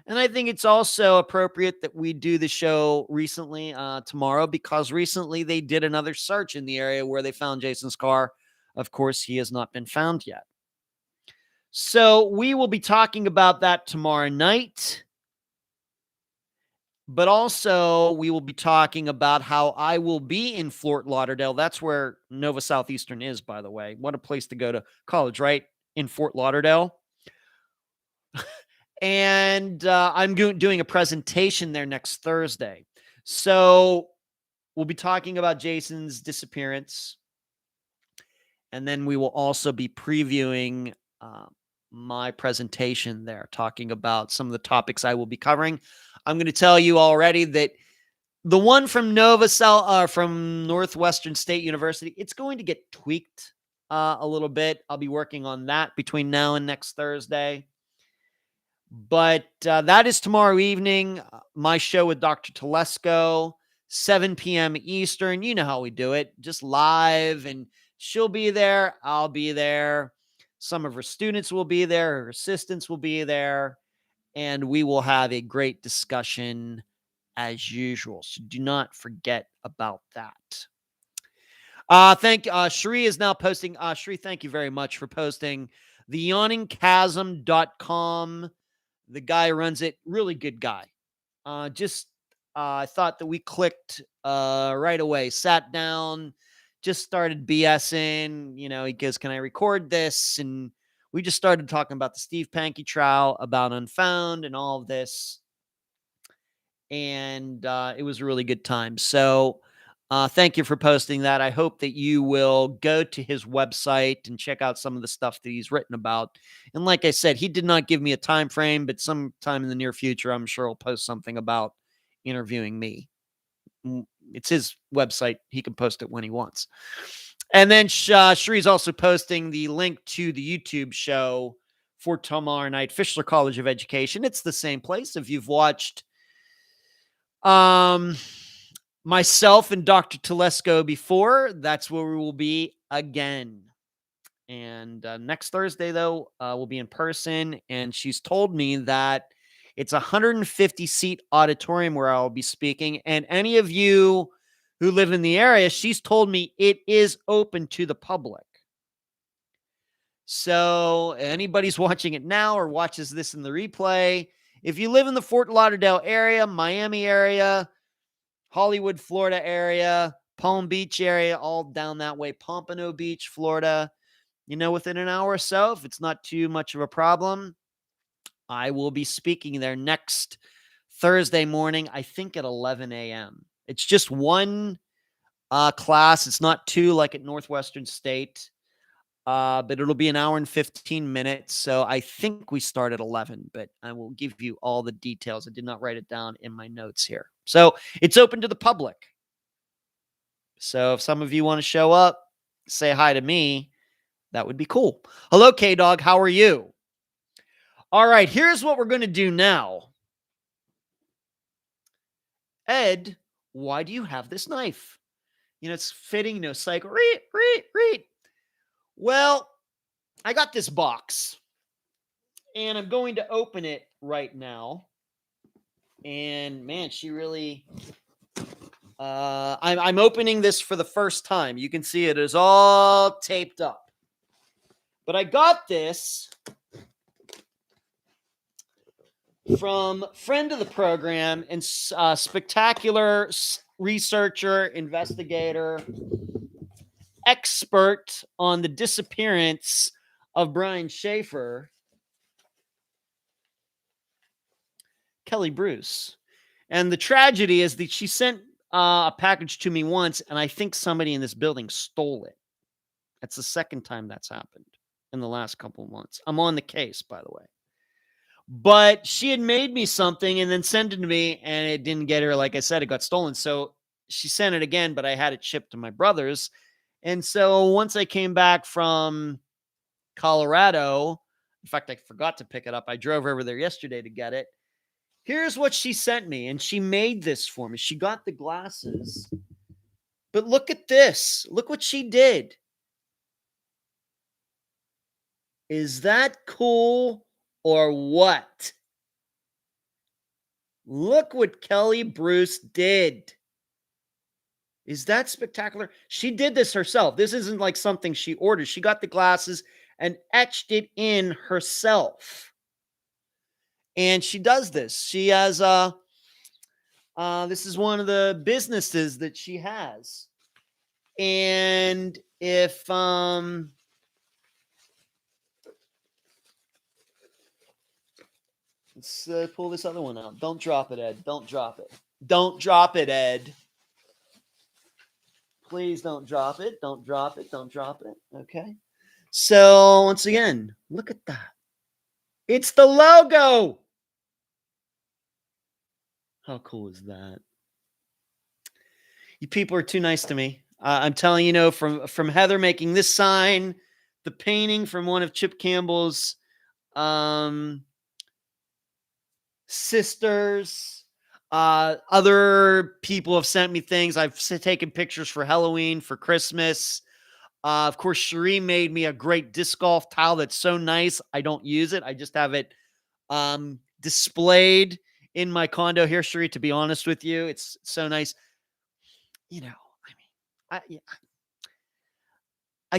And I think it's also appropriate that we do the show recently tomorrow because recently they did another search in the area where they found Jason's car. Of course, he has not been found yet. So we will be talking about that tomorrow night. But also, we will be talking about how I will be in Fort Lauderdale. That's where Nova Southeastern is, by the way. What a place to go to college, right? In Fort Lauderdale. And I'm doing a presentation there next Thursday. So we'll be talking about Jason's disappearance. And then we will also be previewing my presentation there, talking about some of the topics I will be covering. I'm going to tell you already that the one from from Northwestern State University, it's going to get tweaked a little bit. I'll be working on that between now and next Thursday. But that is tomorrow evening. My show with Dr. Telesco, 7 p.m. Eastern. You know how we do it, just live. And she'll be there. I'll be there. Some of her students will be there. Her assistants will be there. And we will have a great discussion as usual. So do not forget about that. Sheree is now posting. Sheree, thank you very much for posting theyawningchasm.com. The guy who runs it, really good guy. I thought that we clicked right away, sat down, just started BSing. He goes, "Can I record this?" And we just started talking about the Steve Pankey trial, about Unfound and all of this. And it was a really good time. So thank you for posting that. I hope that you will go to his website and check out some of the stuff that he's written about. And like I said, he did not give me a time frame, but sometime in the near future, I'm sure he'll post something about interviewing me. It's his website. He can post it when he wants. And then Shree's also posting the link to the YouTube show for tomorrow night, Fischler College of Education. It's the same place. If you've watched myself and Dr. Telesco before, that's where we will be again. And next Thursday, though, we'll be in person. And she's told me that it's a 150-seat auditorium where I'll be speaking. And any of you who live in the area, she's told me it is open to the public. So anybody's watching it now or watches this in the replay, if you live in the Fort Lauderdale area, Miami area, Hollywood, Florida area, Palm Beach area, all down that way, Pompano Beach, Florida, within an hour or so, if it's not too much of a problem, I will be speaking there next Thursday morning, I think at 11 a.m. It's just one class. It's not two like at Northwestern State, but it'll be an hour and 15 minutes. So I think we start at 11, but I will give you all the details. I did not write it down in my notes here. So it's open to the public. So if some of you want to show up, say hi to me, that would be cool. Hello, K-Dog. How are you? All right, here's what we're going to do now. Ed, why do you have this knife? It's fitting, cycle. Read. Well, I got this box, and I'm going to open it right now. And, man, she really... I'm opening this for the first time. You can see it is all taped up. But I got this from friend of the program and spectacular researcher, investigator, expert on the disappearance of Brian Schaefer, Kelly Bruce. And the tragedy is that she sent a package to me once, and I think somebody in this building stole it. That's the second time that's happened in the last couple of months. I'm on the case, by the way. But she had made me something and then sent it to me, and it didn't get her. Like I said, it got stolen. So she sent it again, but I had it shipped to my brother's. And so once I came back from Colorado, in fact, I forgot to pick it up. I drove over there yesterday to get it. Here's what she sent me, and she made this for me. She got the glasses. But look at this. Look what she did. Is that cool? Or what? Look what Kelly Bruce did. Is that spectacular? She did this herself. This isn't like something she ordered. She got the glasses and etched it in herself. And she does this. She has this is one of the businesses that she has. And if let's pull this other one out. Don't drop it, Ed. Don't drop it. Don't drop it, Ed. Please don't drop it. Don't drop it. Don't drop it. Okay. So once again, look at that. It's the logo. How cool is that? You people are too nice to me. I'm telling you, from Heather making this sign, the painting from one of Chip Campbell's sisters, other people have sent me things. I've taken pictures for Halloween, for Christmas. Of course, Cherie made me a great disc golf towel that's so nice. I don't use it. I just have it displayed in my condo here, Cherie, to be honest with you. It's so nice. I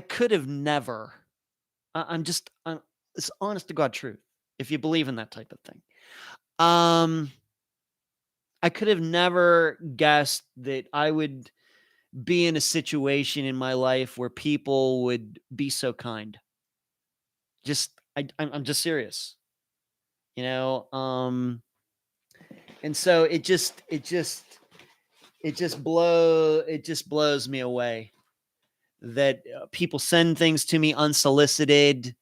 could have never, it's honest to God truth, if you believe in that type of thing. I could have never guessed that I would be in a situation in my life where people would be so kind. I'm just serious, and so it just blows me away that people send things to me unsolicited.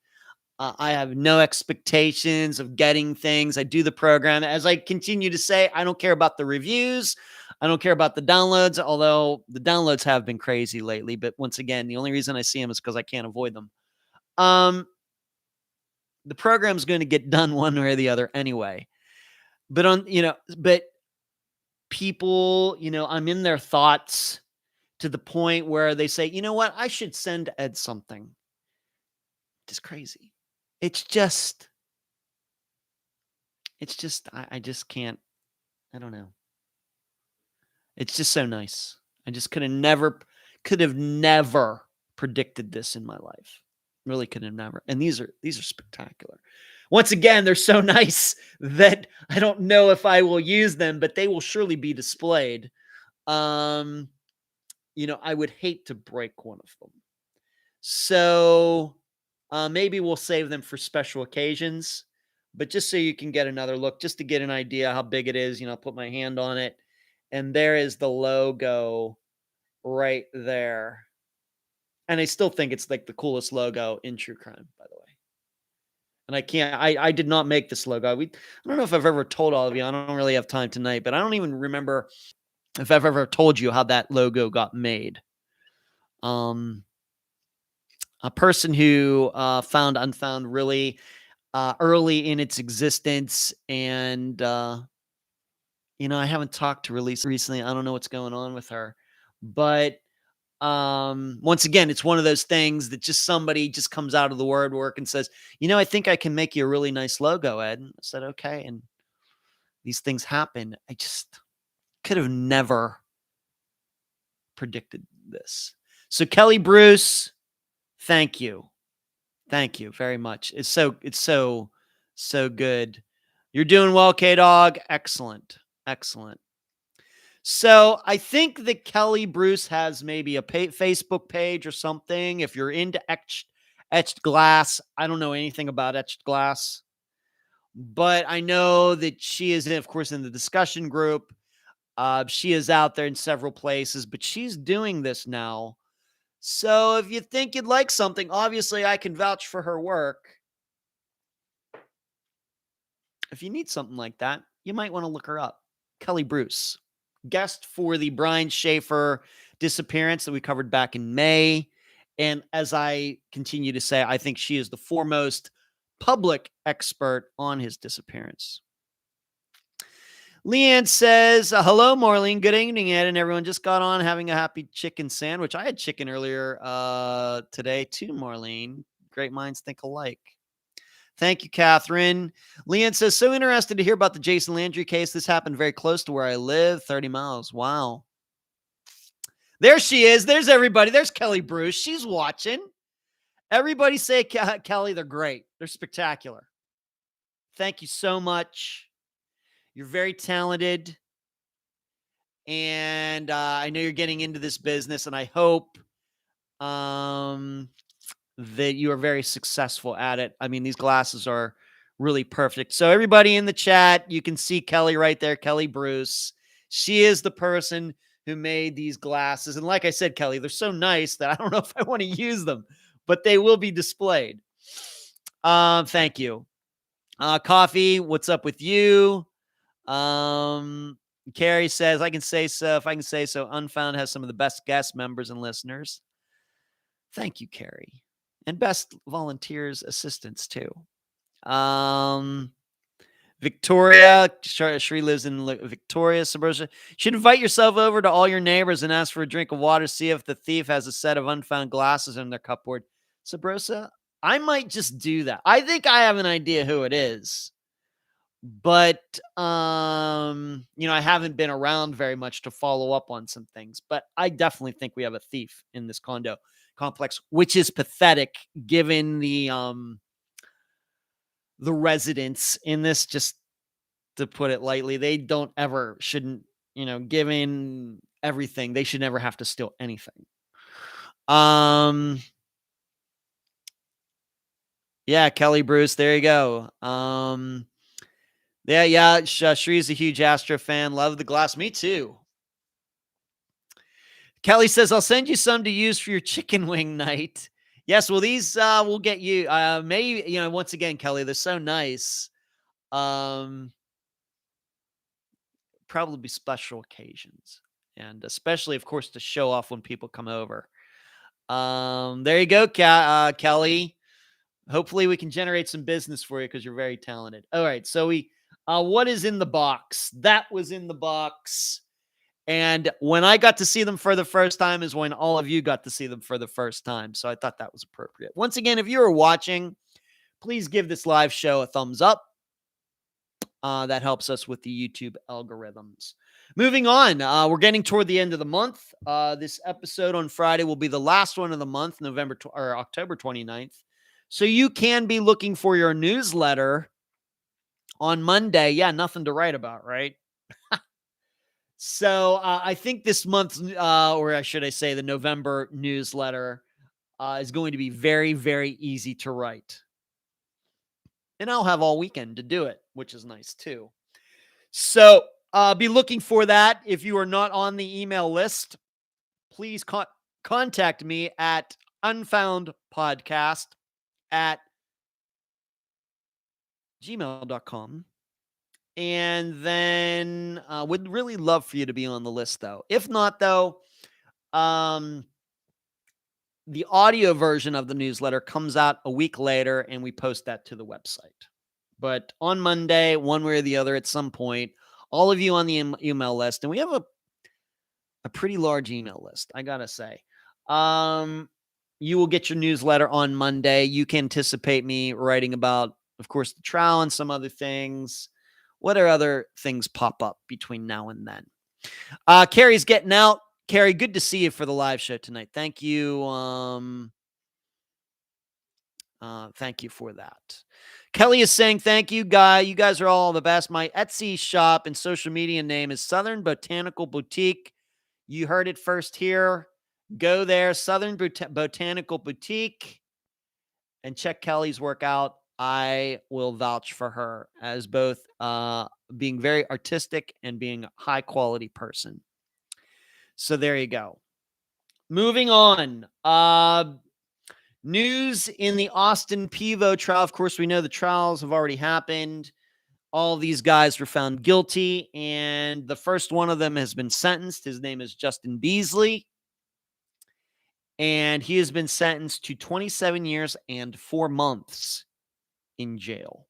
I have no expectations of getting things. I do the program. As I continue to say, I don't care about the reviews. I don't care about the downloads, although the downloads have been crazy lately. But once again, the only reason I see them is because I can't avoid them. The program's going to get done one way or the other anyway. But people, I'm in their thoughts to the point where they say, you know what, I should send Ed something. Just crazy. It's just, I just can't, I don't know. It's just so nice. I just could have never predicted this in my life. Really could have never. And these are spectacular. Once again, they're so nice that I don't know if I will use them, but they will surely be displayed. I would hate to break one of them. So maybe we'll save them for special occasions, but just so you can get another look, just to get an idea how big it is, I'll put my hand on it. And there is the logo right there. And I still think it's like the coolest logo in true crime, by the way. And I did not make this logo. I don't know if I've ever told all of you. I don't really have time tonight, but I don't even remember if I've ever told you how that logo got made. A person who found Unfound really early in its existence, and I haven't talked to Release recently. I don't know what's going on with her, but once again, it's one of those things that just somebody just comes out of the word work and says, I think I can make you a really nice logo, Ed. And I said, okay. And these things happen. I just could have never predicted this. So Kelly Bruce, thank you. Thank you very much. It's so good. You're doing well, K-Dog. Excellent. So I think that Kelly Bruce has maybe a Facebook page or something. If you're into etched glass, I don't know anything about etched glass, but I know that she is, of course, in the discussion group. She is out there in several places, but she's doing this now. So if you think you'd like something, obviously I can vouch for her work. If you need something like that, you might want to look her up. Kelly Bruce. Guest for the Brian Schaefer Disappearance that we covered back in May. And as I continue to say, I think she is the foremost public expert on his disappearance. Leanne says, hello, Marlene. Good evening, Ed, and everyone. Just got on having a happy chicken sandwich. I had chicken earlier today too, Marlene. Great minds think alike. Thank you, Catherine. Leanne says, so interested to hear about the Jason Landry case. This happened very close to where I live, 30 miles. Wow. There she is. There's everybody. There's Kelly Bruce. She's watching. Everybody say, Kelly, they're great. They're spectacular. Thank you so much. You're very talented. And I know you're getting into this business, and I hope that you are very successful at it. I mean, these glasses are really perfect. So everybody in the chat, you can see Kelly right there, Kelly Bruce. She is the person who made these glasses. And like I said, Kelly, they're so nice that I don't know if I want to use them, but they will be displayed. Thank you. Coffee, what's up with you? Carrie says, I can say so. If I can say so, Unfound has some of the best guest members and listeners. Thank you, Carrie. And best volunteers, assistants too. Victoria, Sheree lives in Victoria, Sabrosa. You should invite yourself over to all your neighbors and ask for a drink of water. See if the thief has a set of Unfound glasses in their cupboard. Sabrosa, I might just do that. I think I have an idea who it is. But, I haven't been around very much to follow up on some things. But I definitely think we have a thief in this condo complex, which is pathetic given the residents in this, just to put it lightly. They shouldn't, given everything, they should never have to steal anything. Yeah, Kelly Bruce, there you go. Yeah, Shree's a huge Astro fan. Love the glass. Me too. Kelly says, I'll send you some to use for your chicken wing night. Yes, well, these will get you. Maybe, once again, Kelly, they're so nice. Um, Probably special occasions, and especially, of course, to show off when people come over. There you go, Kelly. Hopefully, we can generate some business for you because you're very talented. All right, so what is in the box? That was in the box. And when I got to see them for the first time is when all of you got to see them for the first time. So I thought that was appropriate. Once again, if you are watching, please give this live show a thumbs up. That helps us with the YouTube algorithms. Moving on, we're getting toward the end of the month. This episode on Friday will be the last one of the month, or October 29th. So you can be looking for your newsletter on Monday. Yeah, nothing to write about, right? So I think this month's, or should I say the November newsletter is going to be very, very easy to write. And I'll have all weekend to do it, which is nice too. So be looking for that. If you are not on the email list, please contact me at Unfound Podcast at gmail.com. And then would really love for you to be on the list, though. If not, though, the audio version of the newsletter comes out a week later, and we post that to the website. But on Monday, one way or the other, at some point, all of you on the email list, and we have a pretty large email list, I gotta say. You will get your newsletter on Monday. You can anticipate me writing about, of course, the trial and some other things. What are other things pop up between now and then? Carrie's getting out. Carrie, good to see you for the live show tonight. Thank you. Thank you for that. Kelly is saying, thank you, Guy. You guys are all the best. My Etsy shop and social media name is Southern Botanical Boutique. You heard it first here. Go there, Southern Botanical Boutique, and check Kelly's work out. I will vouch for her as both being very artistic and being a high quality person. So there you go. Moving on. News in the Austin Peavo trial. Of course, we know the trials have already happened. All of these guys were found guilty, and the first one of them has been sentenced. His name is Justin Beasley, and he has been sentenced to 27 years and 4 months in jail.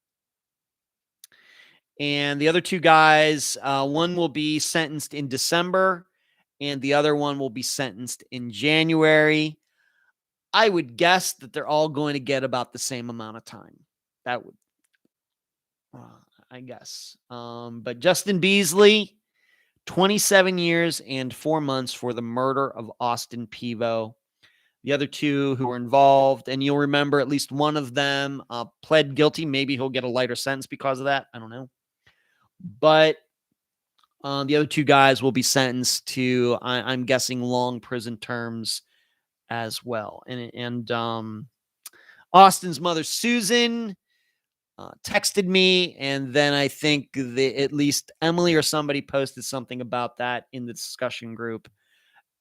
And the other two guys, one will be sentenced in December, and the other one will be sentenced in January. I would guess that they're all going to get about the same amount of time. That would, I guess. But Justin Beasley, 27 years and 4 months for the murder of Austin Peavo. The other two who were involved, and you'll remember at least one of them pled guilty. Maybe he'll get a lighter sentence because of that. I don't know. But the other two guys will be sentenced to, I'm guessing, long prison terms as well. And Austin's mother, Susan, texted me, and then I think at least Emily or somebody posted something about that in the discussion group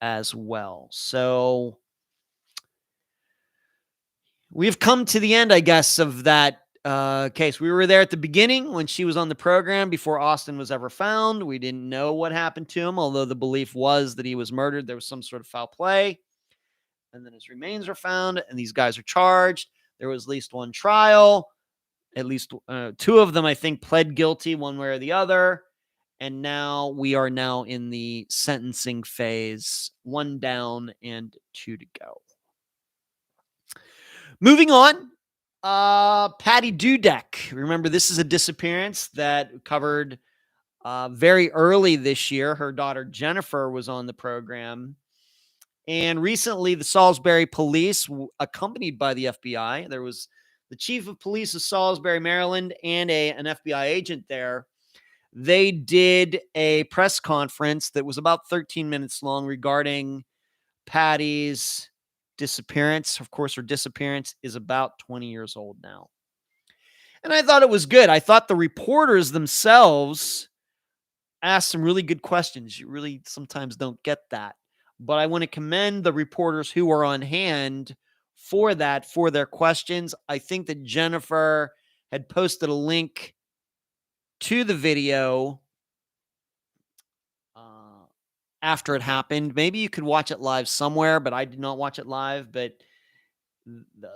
as well. So we've come to the end, I guess, of that case. We were there at the beginning when she was on the program before Austin was ever found. We didn't know what happened to him, although the belief was that he was murdered. There was some sort of foul play. And then his remains are found, and these guys are charged. There was at least one trial. At least two of them, I think, pled guilty one way or the other. And now we are now in the sentencing phase. 1 down and 2 to go. Moving on, Patty Dudek. Remember, this is a disappearance that covered very early this year. Her daughter Jennifer was on the program. And recently, the Salisbury police, accompanied by the FBI, there was the chief of police of Salisbury, Maryland, and an FBI agent there. They did a press conference that was about 13 minutes long regarding Patty's disappearance. Of course, her disappearance is about 20 years old now. And I thought it was good. I thought the reporters themselves asked some really good questions. You really sometimes don't get that. But I want to commend the reporters who were on hand for that, for their questions. I think that Jennifer had posted a link to the video after it happened. Maybe you could watch it live somewhere, but I did not watch it live. But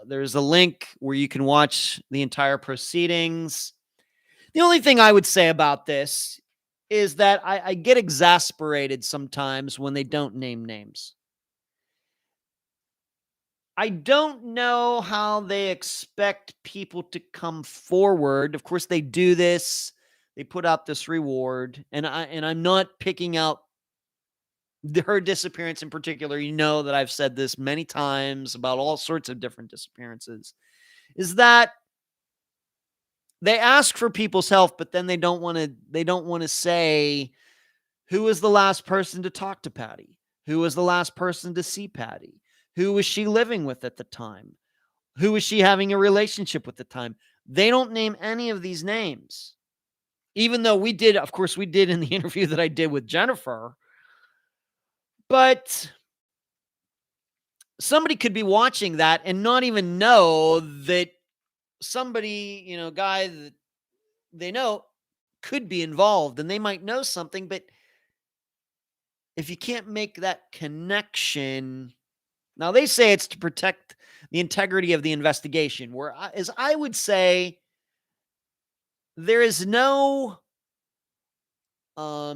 there's a link where you can watch the entire proceedings. The only thing I would say about this is that I get exasperated sometimes when they don't name names. I don't know how they expect people to come forward. Of course, they do this. They put out this reward, and I'm not picking out her disappearance in particular. You know that I've said this many times about all sorts of different disappearances. Is that they ask for people's help, but then they don't want to say who was the last person to talk to Patty, who was the last person to see Patty, who was she living with at the time, who was she having a relationship with at the time. They don't name any of these names, even though we did. Of course, we did in the interview that I did with Jennifer. But somebody could be watching that and not even know that somebody, guy that they know could be involved, and they might know something, but if you can't make that connection, now they say it's to protect the integrity of the investigation, as I would say, there is no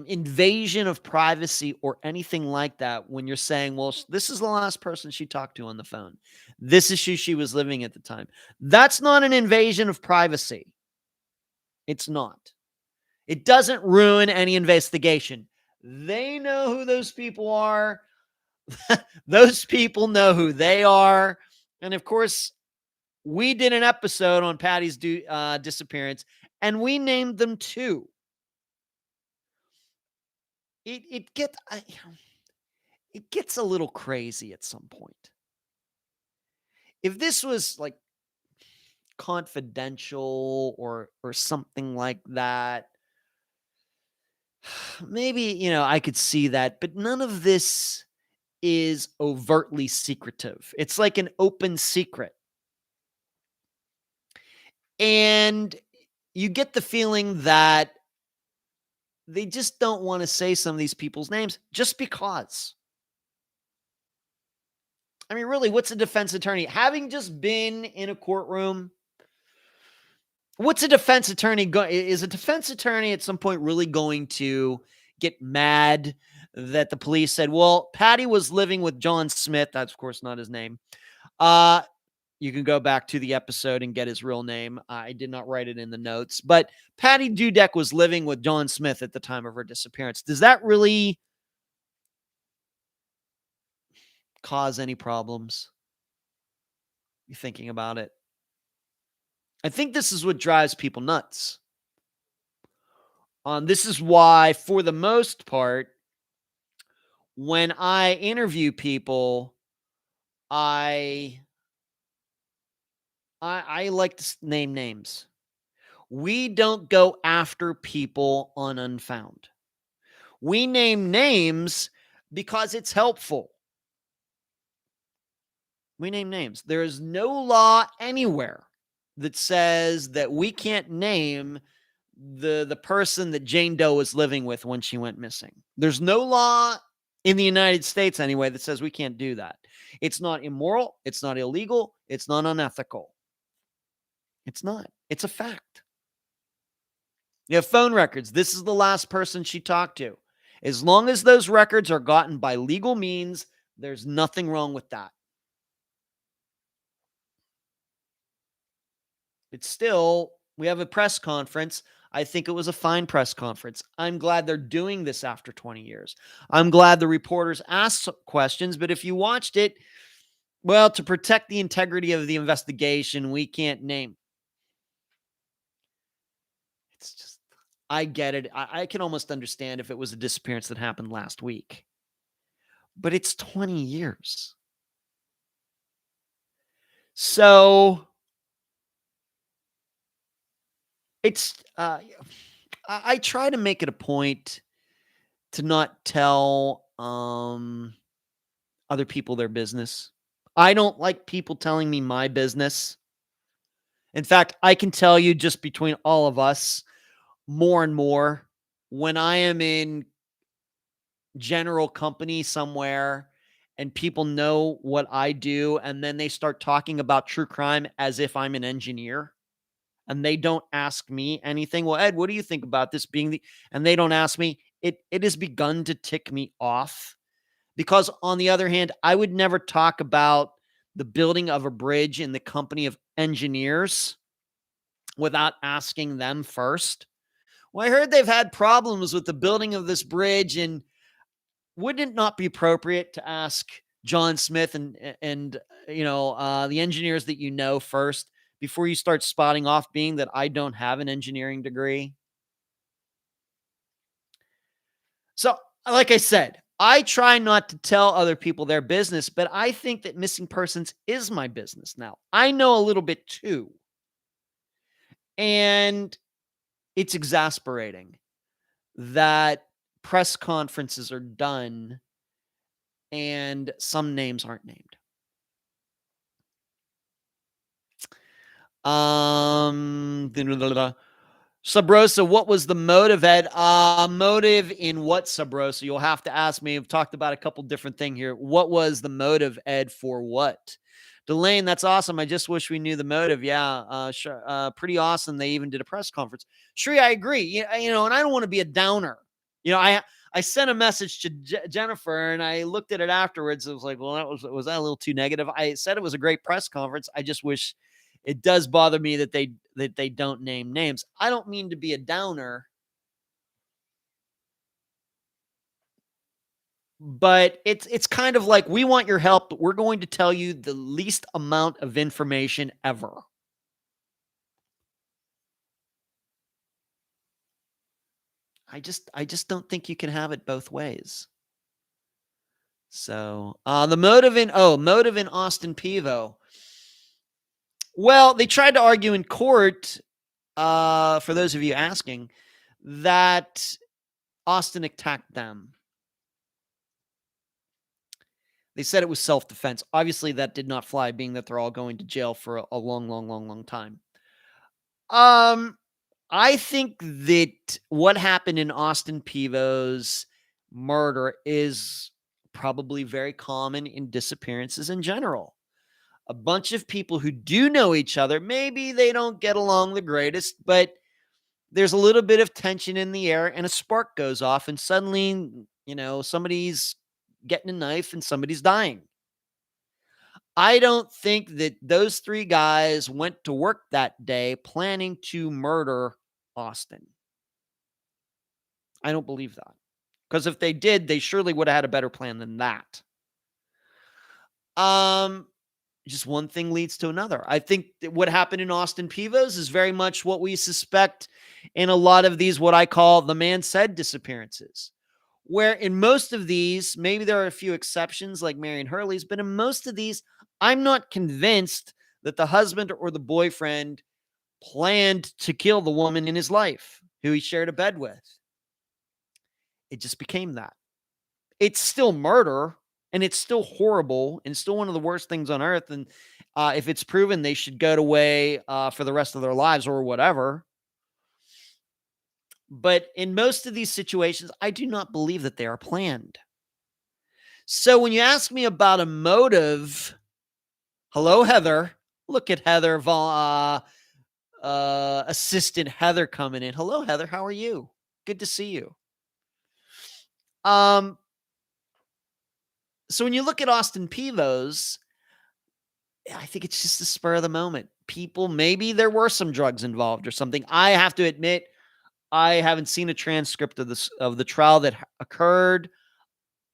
invasion of privacy or anything like that when you're saying, well, this is the last person she talked to on the phone. This is who she was living at the time. That's not an invasion of privacy. It's not. It doesn't ruin any investigation. They know who those people are. Those people know who they are. And of course, we did an episode on Patty's disappearance, and we named them too. It gets a little crazy at some point. If this was like confidential or something like that, maybe, I could see that, but none of this is overtly secretive. It's like an open secret. And you get the feeling that they just don't want to say some of these people's names just because. I mean, really, what's a defense attorney? Having just been in a courtroom, what's a defense attorney is a defense attorney at some point really going to get mad that the police said, well, Patty was living with John Smith. That's, of course, not his name. You can go back to the episode and get his real name. I did not write it in the notes, but Patty Dudek was living with John Smith at the time of her disappearance. Does that really cause any problems? You thinking about it? I think this is what drives people nuts. This is why, for the most part, when I interview people, I like to name names. We don't go after people on Unfound. We name names because it's helpful. We name names. There is no law anywhere that says that we can't name the person that Jane Doe was living with when she went missing. There's no law in the United States anyway that says we can't do that. It's not immoral. It's not illegal. It's not unethical. It's not. It's a fact. You have phone records. This is the last person she talked to. As long as those records are gotten by legal means, there's nothing wrong with that. But still, we have a press conference. I think it was a fine press conference. I'm glad they're doing this after 20 years. I'm glad the reporters asked questions, but if you watched it, well, to protect the integrity of the investigation, we can't name. It's just, I get it. I can almost understand if it was a disappearance that happened last week, but it's 20 years. So it's, I try to make it a point to not tell other people their business. I don't like people telling me my business. In fact, I can tell you just between all of us, more and more, when I am in general company somewhere and people know what I do, and then they start talking about true crime as if I'm an engineer and they don't ask me anything. Well, Ed, what do you think about this being and they don't ask me, it has begun to tick me off because on the other hand, I would never talk about the building of a bridge in the company of engineers without asking them first. Well, I heard they've had problems with the building of this bridge, and wouldn't it not be appropriate to ask John Smith and the engineers that you know first before you start spotting off, being that I don't have an engineering degree? So, like I said, I try not to tell other people their business, but I think that missing persons is my business now. I know a little bit too. And it's exasperating that press conferences are done and some names aren't named. Sabrosa, what was the motive, Ed? Motive in what, Sabrosa? You'll have to ask me. I've talked about a couple different things here. What was the motive, Ed, for what? Delane, that's awesome. I just wish we knew the motive. Yeah, pretty awesome. They even did a press conference. Shree, I agree. And I don't want to be a downer. I sent a message to Jennifer, and I looked at it afterwards. It was like, well, was that a little too negative? I said it was a great press conference. I just wish it does bother me that they don't name names. I don't mean to be a downer, but it's kind of like, we want your help, but we're going to tell you the least amount of information ever. I just don't think you can have it both ways. So, the motive in Austin Peavo. Well, they tried to argue in court, for those of you asking, that Austin attacked them. They said it was self-defense. Obviously, that did not fly, being that they're all going to jail for a long, long, long, long time. I think that what happened in Austin Peavo's murder is probably very common in disappearances in general. A bunch of people who do know each other, maybe they don't get along the greatest, but there's a little bit of tension in the air and a spark goes off, and suddenly, somebody's getting a knife and somebody's dying. I don't think that those three guys went to work that day planning to murder Austin. I don't believe that. Because if they did, they surely would have had a better plan than that. Just one thing leads to another. I think that what happened in Austin Peavo's is very much what we suspect in a lot of these, what I call the man said disappearances. Where in most of these, maybe there are a few exceptions like Marion Hurley's, but in most of these, I'm not convinced that the husband or the boyfriend planned to kill the woman in his life who he shared a bed with. It just became that. It's still murder and it's still horrible and still one of the worst things on earth. And if it's proven, they should go away for the rest of their lives or whatever. But in most of these situations, I do not believe that they are planned. So when you ask me about a motive, hello, Heather. Look at Heather, assistant Heather coming in. Hello, Heather. How are you? Good to see you. So when you look at Austin Peavo's, I think it's just the spur of the moment. People, maybe there were some drugs involved or something. I have to admit, I haven't seen a transcript of the trial that occurred.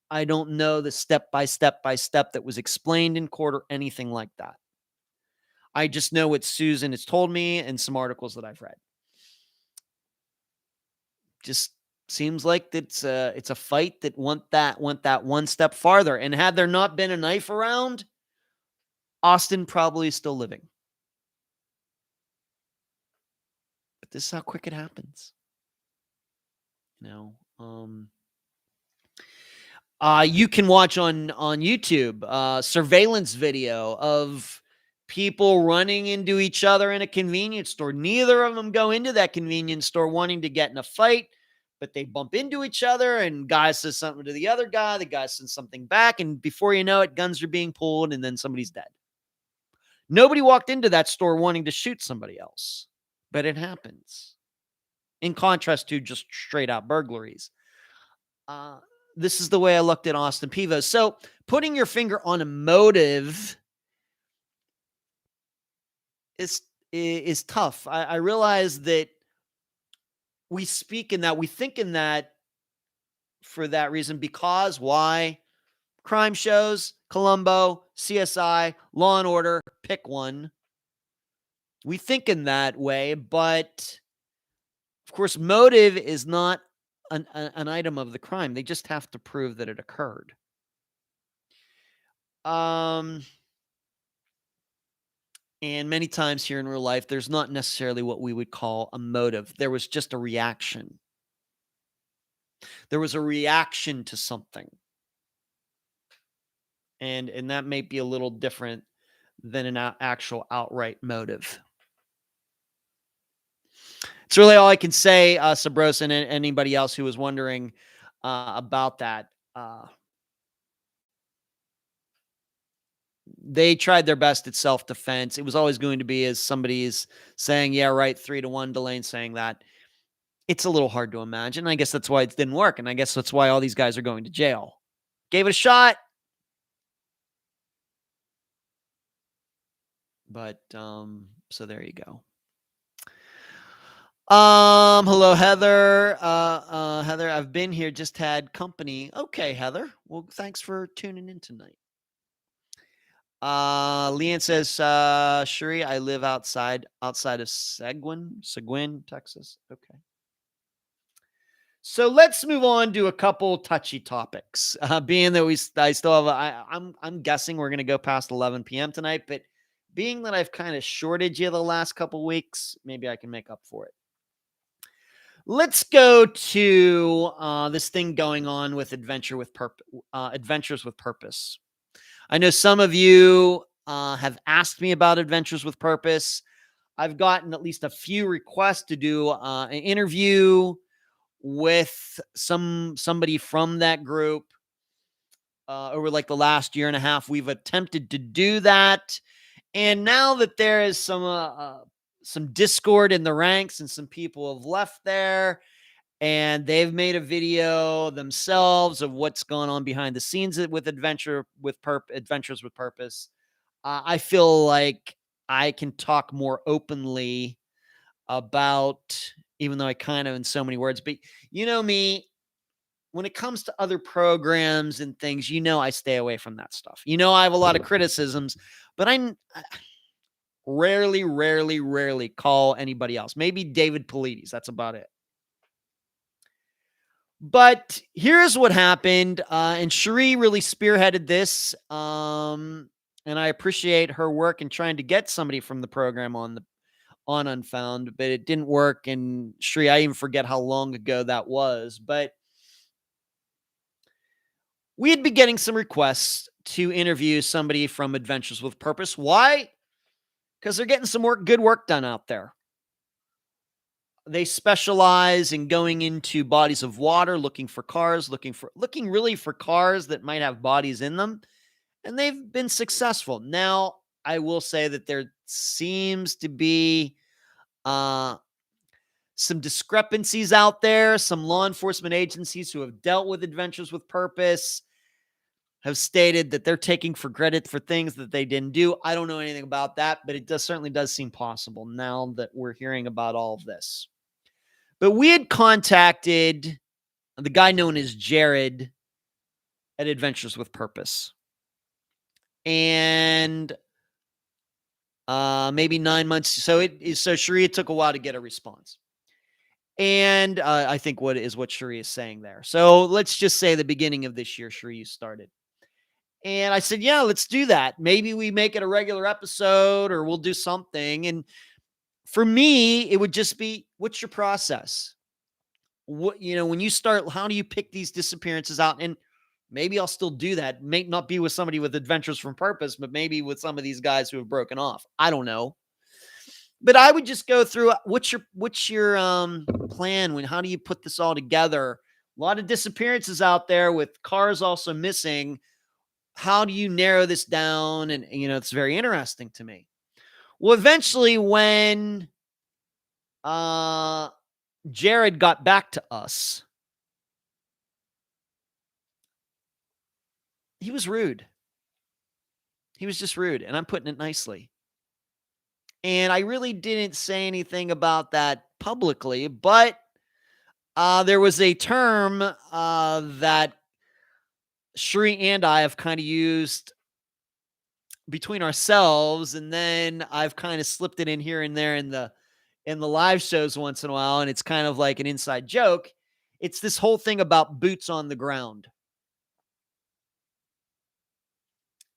I don't know the step by step that was explained in court or anything like that. I just know what Susan has told me and some articles that I've read. Just seems like it's a fight that went that one step farther. And had there not been a knife around, Austin probably is still living. But this is how quick it happens. You can watch on YouTube surveillance video of people running into each other in a convenience store. Neither of them go into that convenience store wanting to get in a fight, but they bump into each other, and guy says something to the other guy. The guy says something back, and before you know it, guns are being pulled, and then somebody's dead. Nobody walked into that store wanting to shoot somebody else, but it happens. In contrast to just straight out burglaries. Uh, this is the way I looked at Austin Peavo. So putting your finger on a motive is tough. I realize that we speak in that, we think in that for that reason, because why? Crime shows, Columbo, CSI, Law and Order, pick one. We think in that way, but of course, motive is not an item of the crime. They just have to prove that it occurred. And many times here in real life, there's not necessarily what we would call a motive. There was just a reaction. There was a reaction to something. And that may be a little different than an actual outright motive. It's really all I can say, Sabros, and anybody else who was wondering about that. They tried their best at self-defense. It was always going to be, as somebody's saying, yeah, right, 3-1, Delane saying that. It's a little hard to imagine. I guess that's why it didn't work. And I guess that's why all these guys are going to jail. Gave it a shot. But, so there you go. Hello, Heather. Heather, I've been here, just had company. Okay, Heather. Well, thanks for tuning in tonight. Leanne says, Shuri, I live outside of Seguin, Texas. Okay. So let's move on to a couple touchy topics. Being that I still have, I'm guessing we're going to go past 11 p.m. tonight, but being that I've kind of shorted you the last couple weeks, maybe I can make up for it. Let's go to this thing going on with Adventures with Purpose. I know some of you have asked me about Adventures with Purpose. I've gotten at least a few requests to do an interview with somebody from that group over like the last year and a half. We've attempted to do that. And now that there is some discord in the ranks and some people have left there, and they've made a video themselves of what's going on behind the scenes with Adventures with Purpose. I feel like I can talk more openly about, even though I kind of in so many words, but you know me, when it comes to other programs and things, I stay away from that stuff. I have a lot of criticisms, but I rarely call anybody else. Maybe David Polides. That's about it. But here's what happened. And Cherie really spearheaded this. And I appreciate her work in trying to get somebody from the program on Unfound, but it didn't work. And Cherie, I even forget how long ago that was, but we had been getting some requests to interview somebody from Adventures with Purpose. Why? Because they're getting some good work done out there. They specialize in going into bodies of water, looking for cars, looking really for cars that might have bodies in them. And they've been successful. Now, I will say that there seems to be some discrepancies out there. Some law enforcement agencies who have dealt with Adventures with Purpose have stated that they're taking for credit for things that they didn't do. I don't know anything about that, but it certainly does seem possible now that we're hearing about all of this. But we had contacted the guy known as Jared at Adventures with Purpose. And maybe 9 months. So Sharia took a while to get a response. And I think what Sharia is saying there. So let's just say the beginning of this year, Sharia started. And I said, yeah, let's do that. Maybe we make it a regular episode or we'll do something. And for me, it would just be, what's your process? When you start, how do you pick these disappearances out? And Maybe I'll still do that. May not be with somebody with Adventures from Purpose, but maybe with some of these guys who have broken off. I don't know. But I would just go through what's your plan when how do you put this all together? A lot of disappearances out there with cars also missing. How do you narrow this down? And it's very interesting to me. Well, eventually when uh Jared got back to us, he was rude. He was just rude, and I'm putting it nicely. And I really didn't say anything about that publicly, but there was a term that Shri and I have kind of used between ourselves, and then I've kind of slipped it in here and there in the live shows once in a while, and it's kind of like an inside joke. It's this whole thing about boots on the ground.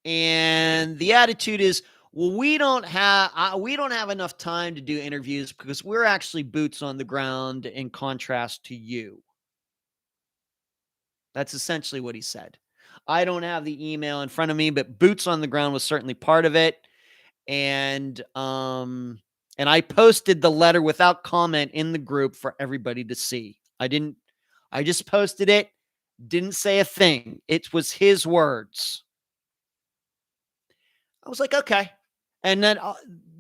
And the attitude is, well, we don't have enough time to do interviews because we're actually boots on the ground in contrast to you. That's essentially what he said. I don't have the email in front of me, but boots on the ground was certainly part of it. And I posted the letter without comment in the group for everybody to see. I just posted it, didn't say a thing. It was his words. I was like, okay. And then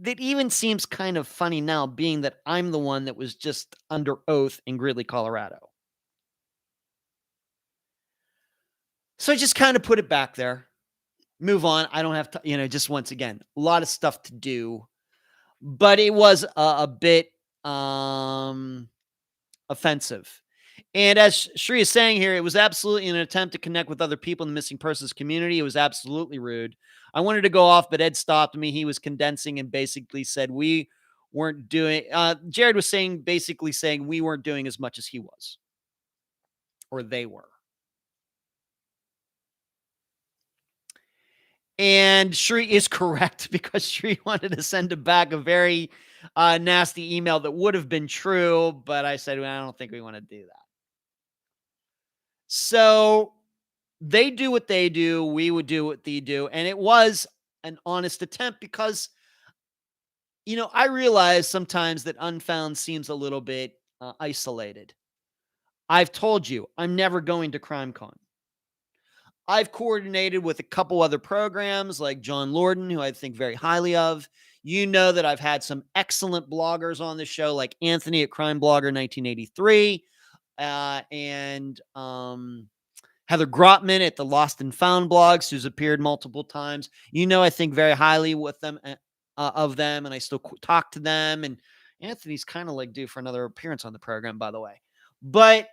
it even seems kind of funny now, being that I'm the one that was just under oath in Gridley, Colorado. So I just kind of put it back there, move on. I don't have to, just once again, a lot of stuff to do, but it was a bit offensive. And as Shri is saying here, it was absolutely an attempt to connect with other people in the missing persons community. It was absolutely rude. I wanted to go off, but Ed stopped me. He was condensing and basically said we weren't doing, Jared was basically saying we weren't doing as much as he was, or they were. And Shri is correct, because Shri wanted to send him back a very nasty email that would have been true, but I said, well, I don't think we want to do that. So they do what they do. We would do what they do. And it was an honest attempt because, I realize sometimes that Unfound seems a little bit isolated. I've told you, I'm never going to CrimeCon. I've coordinated with a couple other programs like John Lorden, who I think very highly of. You know that I've had some excellent bloggers on the show, like Anthony at Crime Blogger 1983, and Heather Grotman at the Lost and Found blogs, who's appeared multiple times. I think very highly with them, of them, and I still talk to them. And Anthony's kind of like due for another appearance on the program, by the way. But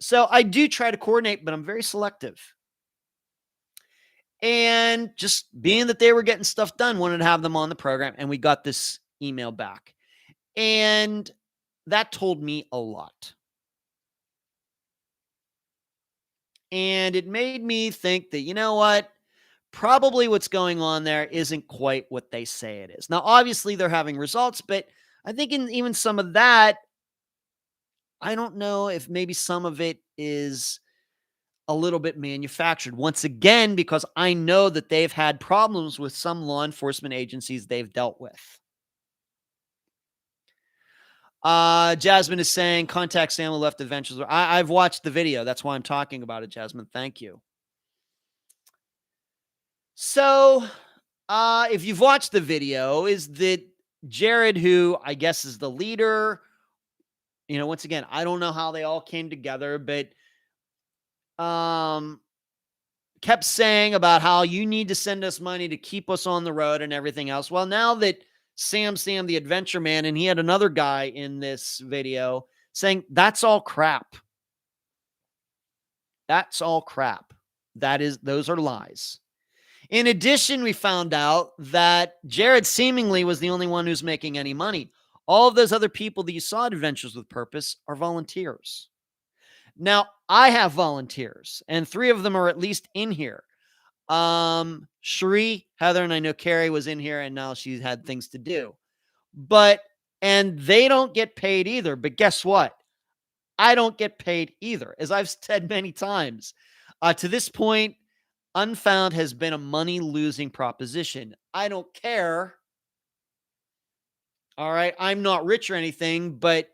so I do try to coordinate, but I'm very selective. And just being that they were getting stuff done, wanted to have them on the program, and we got this email back. And that told me a lot. And it made me think that, you know what? Probably what's going on there isn't quite what they say it is. Now, obviously, they're having results, but I think in even some of that, I don't know if maybe some of it is a little bit manufactured. Once again, because I know that they've had problems with some law enforcement agencies they've dealt with. Jasmine is saying, contact Sam who left Adventures. I've watched the video. That's why I'm talking about it, Jasmine. Thank you. So, if you've watched the video, is that Jared, who I guess is the leader, once again, I don't know how they all came together, but kept saying about how you need to send us money to keep us on the road and everything else. Well, now that Sam the Adventure Man, and he had another guy in this video saying that's all crap. That's all crap. Those are lies. In addition, we found out that Jared seemingly was the only one who's making any money. All of those other people that you saw at Adventures with Purpose are volunteers. Now, I have volunteers, and 3 of them are at least in here. Cherie, Heather, and I know Carrie was in here, and now she's had things to do. And they don't get paid either. But guess what? I don't get paid either. As I've said many times, To this point, Unfound has been a money-losing proposition. I don't care. All right. I'm not rich or anything, but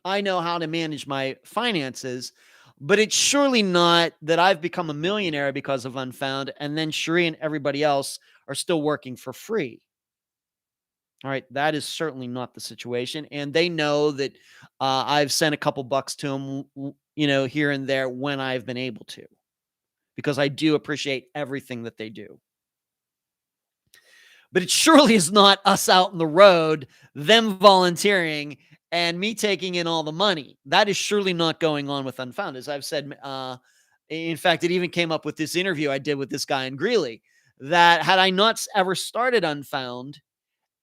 I know how to manage my finances. But it's surely not that I've become a millionaire because of Unfound, and then Cherie and everybody else are still working for free. All right. That is certainly not the situation. And they know that I've sent a couple bucks to them, here and there when I've been able to, because I do appreciate everything that they do. But it surely is not us out on the road, them volunteering, and me taking in all the money. That is surely not going on with Unfound. As I've said, in fact, it even came up with this interview I did with this guy in Greeley, that had I not ever started Unfound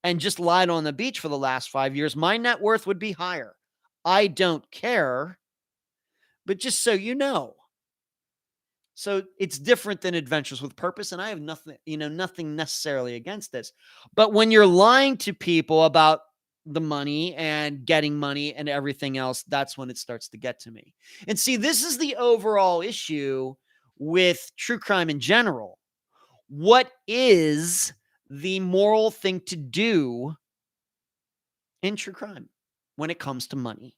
and just lied on the beach for the last 5 years, my net worth would be higher. I don't care, but just so you know. So it's different than Adventures with Purpose, and I have nothing necessarily against this. But when you're lying to people about the money and getting money and everything else, that's when it starts to get to me. And see, this is the overall issue with true crime in general. What is the moral thing to do in true crime when it comes to money?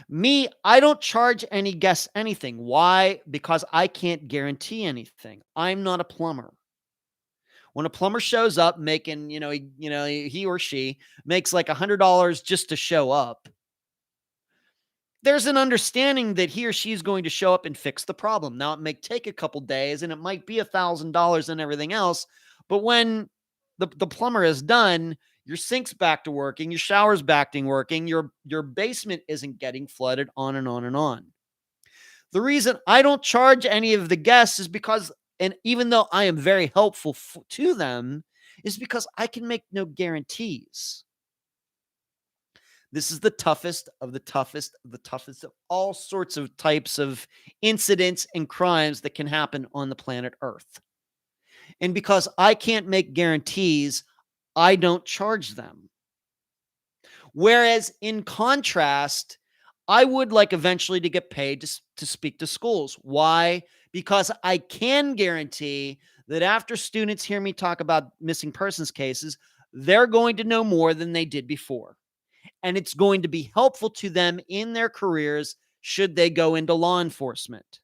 Me, I don't charge any guests anything. Why? Because I can't guarantee anything. I'm not a plumber. When a plumber shows up making, he or she makes like $100 just to show up, there's an understanding that he or she is going to show up and fix the problem. Now, it may take a couple days and it might be $1,000 and everything else, but when the plumber is done, your sink's back to working, your shower's back to working, your basement isn't getting flooded, on and on and on. The reason I don't charge any of the guests is because, and even though I am very helpful to them, is because I can make no guarantees. This is the toughest of the toughest of the toughest of all sorts of types of incidents and crimes that can happen on the planet Earth. And because I can't make guarantees, I don't charge them. Whereas in contrast, I would like eventually to get paid to speak to schools. Why? Because I can guarantee that after students hear me talk about missing persons cases, they're going to know more than they did before. And it's going to be helpful to them in their careers should they go into law enforcement.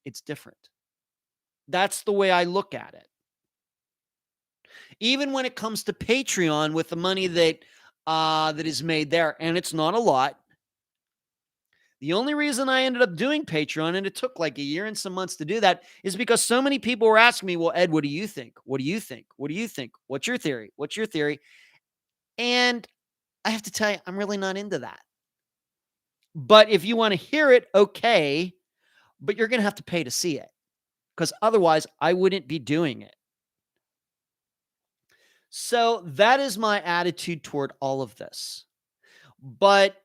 It's different. That's the way I look at it. Even when it comes to Patreon, with the money that is made there, and it's not a lot. The only reason I ended up doing Patreon, and it took like a year and some months to do that, is because so many people were asking me, well, Ed, what do you think? What do you think? What do you think? What's your theory? What's your theory? And I have to tell you, I'm really not into that. But if you want to hear it, okay, but you're going to have to pay to see it, because otherwise I wouldn't be doing it. So that is my attitude toward all of this. But,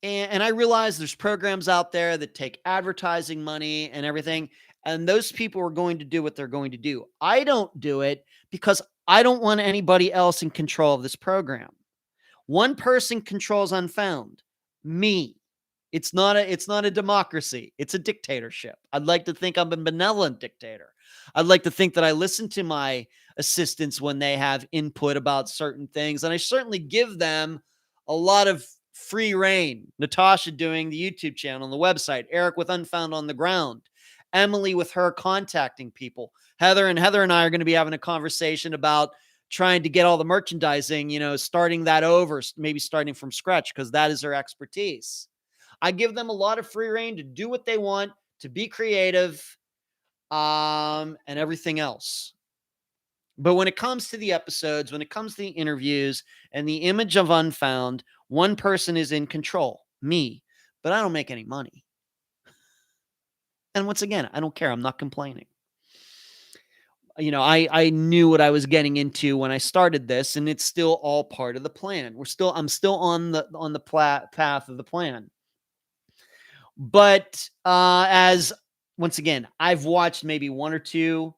and I realize there's programs out there that take advertising money and everything, and those people are going to do what they're going to do. I don't do it because I don't want anybody else in control of this program. One person controls Unfound, me. It's not a democracy. It's a dictatorship. I'd like to think I'm a benevolent dictator. I'd like to think that I listen to my assistants when they have input about certain things. And I certainly give them a lot of free reign. Natasha doing the YouTube channel and the website, Eric with Unfound on the Ground, Emily with her contacting people. Heather and I are going to be having a conversation about trying to get all the merchandising, starting that over, maybe starting from scratch, because that is their expertise. I give them a lot of free reign to do what they want, to be creative, and everything else. But when it comes to the episodes, when it comes to the interviews and the image of Unfound, one person is in control, me, but I don't make any money. And once again, I don't care. I'm not complaining. I knew what I was getting into when I started this, and it's still all part of the plan. I'm still on the path of the plan. But as once again, I've watched maybe one or two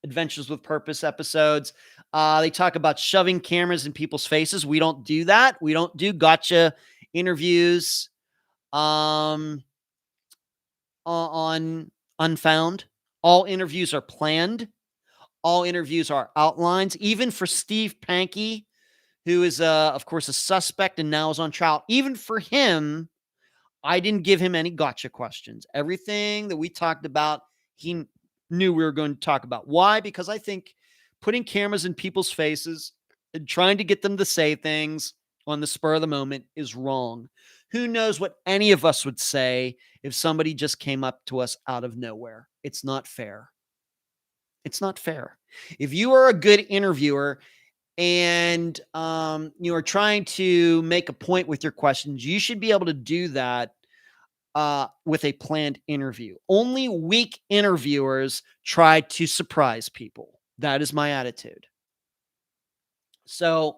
Adventures with Purpose episodes. They talk about shoving cameras in people's faces. We don't do that. We don't do gotcha interviews on Unfound. All interviews are planned. All interviews are outlines, even for Steve Pankey, who is, of course, a suspect and now is on trial. Even for him, I didn't give him any gotcha questions. Everything that we talked about, he knew we were going to talk about. Why? Because I think putting cameras in people's faces and trying to get them to say things on the spur of the moment is wrong. Who knows what any of us would say if somebody just came up to us out of nowhere? It's not fair. It's not fair. If you are a good interviewer and you are trying to make a point with your questions, you should be able to do that with a planned interview. Only weak interviewers try to surprise people. That is my attitude. So,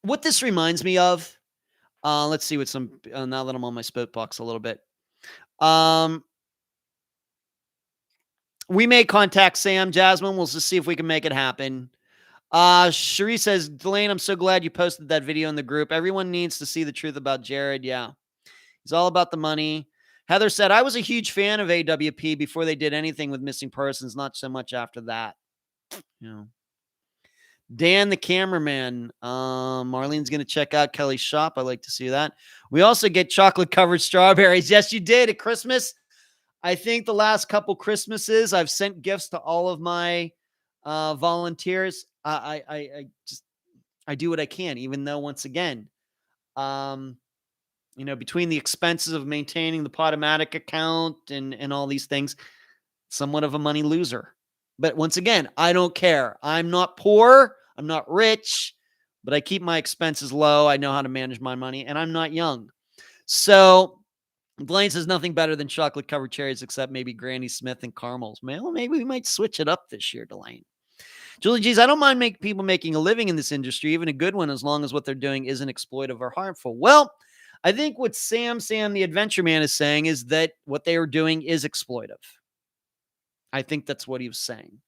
what this reminds me of, let's see what some, now that I'm on my box a little bit. We may contact Sam Jasmine. We'll just see if we can make it happen. Cherie says, Delane, I'm so glad you posted that video in the group. Everyone needs to see the truth about Jared. Yeah. He's all about the money. Heather said, I was a huge fan of AWP before they did anything with missing persons, not so much after that. You know. Dan, the cameraman. Marlene's going to check out Kelly's shop. I like to see that. We also get chocolate-covered strawberries. Yes, you did at Christmas. I think the last couple Christmases, I've sent gifts to all of my volunteers. I do what I can, even though, once again, between the expenses of maintaining the Podomatic account and all these things, somewhat of a money loser. But once again, I don't care. I'm not poor. I'm not rich, but I keep my expenses low. I know how to manage my money, and I'm not young. So Blaine says nothing better than chocolate-covered cherries except maybe Granny Smith and caramels. Well, maybe we might switch it up this year, Delane. Julie G's, I don't mind people making a living in this industry, even a good one, as long as what they're doing isn't exploitive or harmful. Well, I think what Sam the Adventure Man is saying is that what they are doing is exploitive. I think that's what he was saying.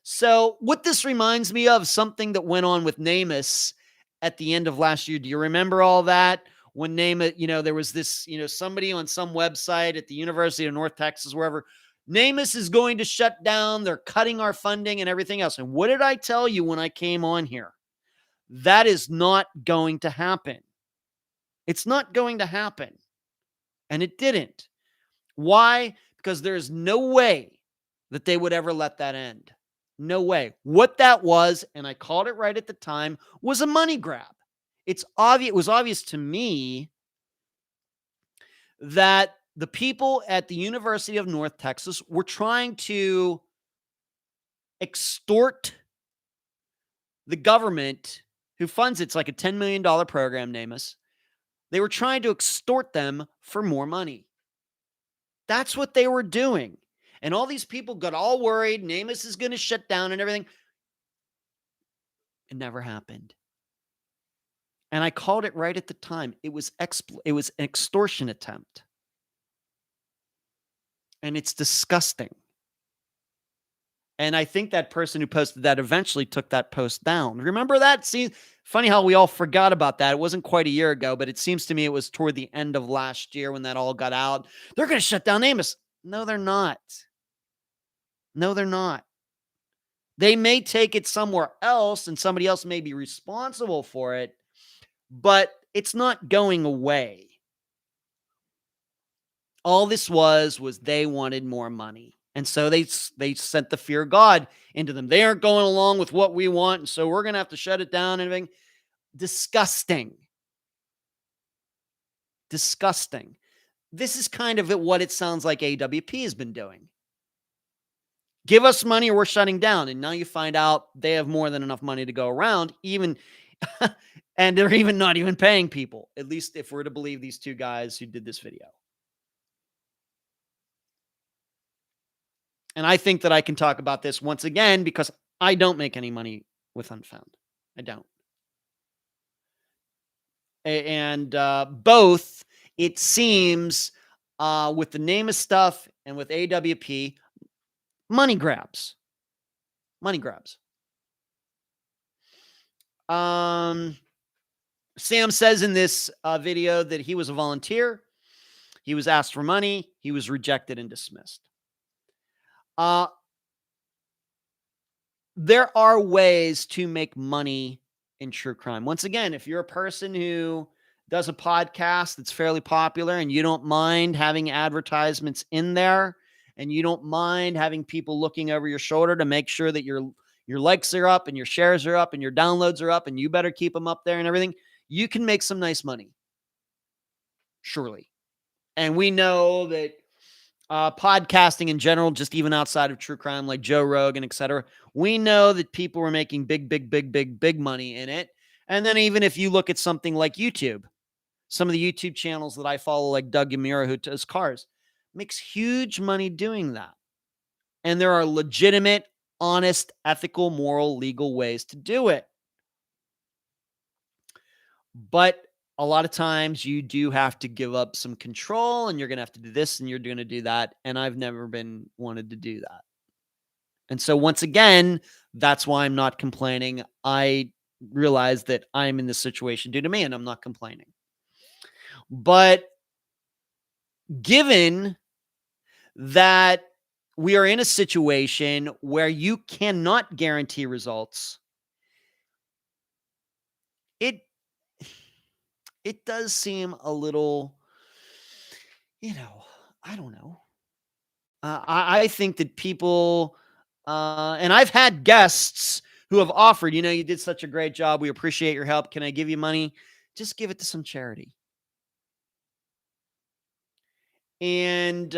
So what this reminds me of, something that went on with Namus at the end of last year. Do you remember all that? When Namus, there was this, somebody on some website at the University of North Texas, wherever, Namus is going to shut down. They're cutting our funding and everything else. And what did I tell you when I came on here? That is not going to happen. It's not going to happen. And it didn't. Why? Because there's no way that they would ever let that end. No way. What that was, and I called it right at the time, was a money grab. It's obvious. It was obvious to me that the people at the University of North Texas were trying to extort the government who funds it. It's like a $10 million program, Namus. They were trying to extort them for more money. That's what they were doing. And all these people got all worried. Namus is going to shut down and everything. It never happened. And I called it right at the time. It was an extortion attempt. And it's disgusting. And I think that person who posted that eventually took that post down. Remember that? See, funny how we all forgot about that. It wasn't quite a year ago, but it seems to me it was toward the end of last year when that all got out. They're going to shut down Amos. No, they're not. No, they're not. They may take it somewhere else and somebody else may be responsible for it, but it's not going away. All this was they wanted more money. And so they sent the fear of God into them. They aren't going along with what we want, and so we're going to have to shut it down and everything. Disgusting. Disgusting. This is kind of what it sounds like AWP has been doing. Give us money or we're shutting down. And now you find out they have more than enough money to go around, even, and they're even not even paying people, at least if we're to believe these two guys who did this video. And I think that I can talk about this once again because I don't make any money with Unfound. I don't. And both, it seems, with the Namus stuff and with AWP, money grabs. Money grabs. Sam says in this video that he was a volunteer. He was asked for money. He was rejected and dismissed. Uh, there are ways to make money in true crime. Once again, if you're a person who does a podcast that's fairly popular and you don't mind having advertisements in there and you don't mind having people looking over your shoulder to make sure that your likes are up and your shares are up and your downloads are up and you better keep them up there and everything, you can make some nice money. Surely. And we know that podcasting in general, just even outside of true crime, like Joe Rogan, etc., we know that people were making big money in it. And then even if you look at something like YouTube, some of the YouTube channels that I follow, like Doug Yamura, who does cars, makes huge money doing that. And there are legitimate, honest, ethical, moral, legal ways to do it. But a lot of times you do have to give up some control and you're going to have to do this and you're going to do that. And I've never been wanted to do that. And so once again, that's why I'm not complaining. I realize that I'm in this situation due to me and I'm not complaining. But given that we are in a situation where you cannot guarantee results, it does seem a little, I don't know. I think that people, and I've had guests who have offered, you did such a great job. We appreciate your help. Can I give you money? Just give it to some charity. And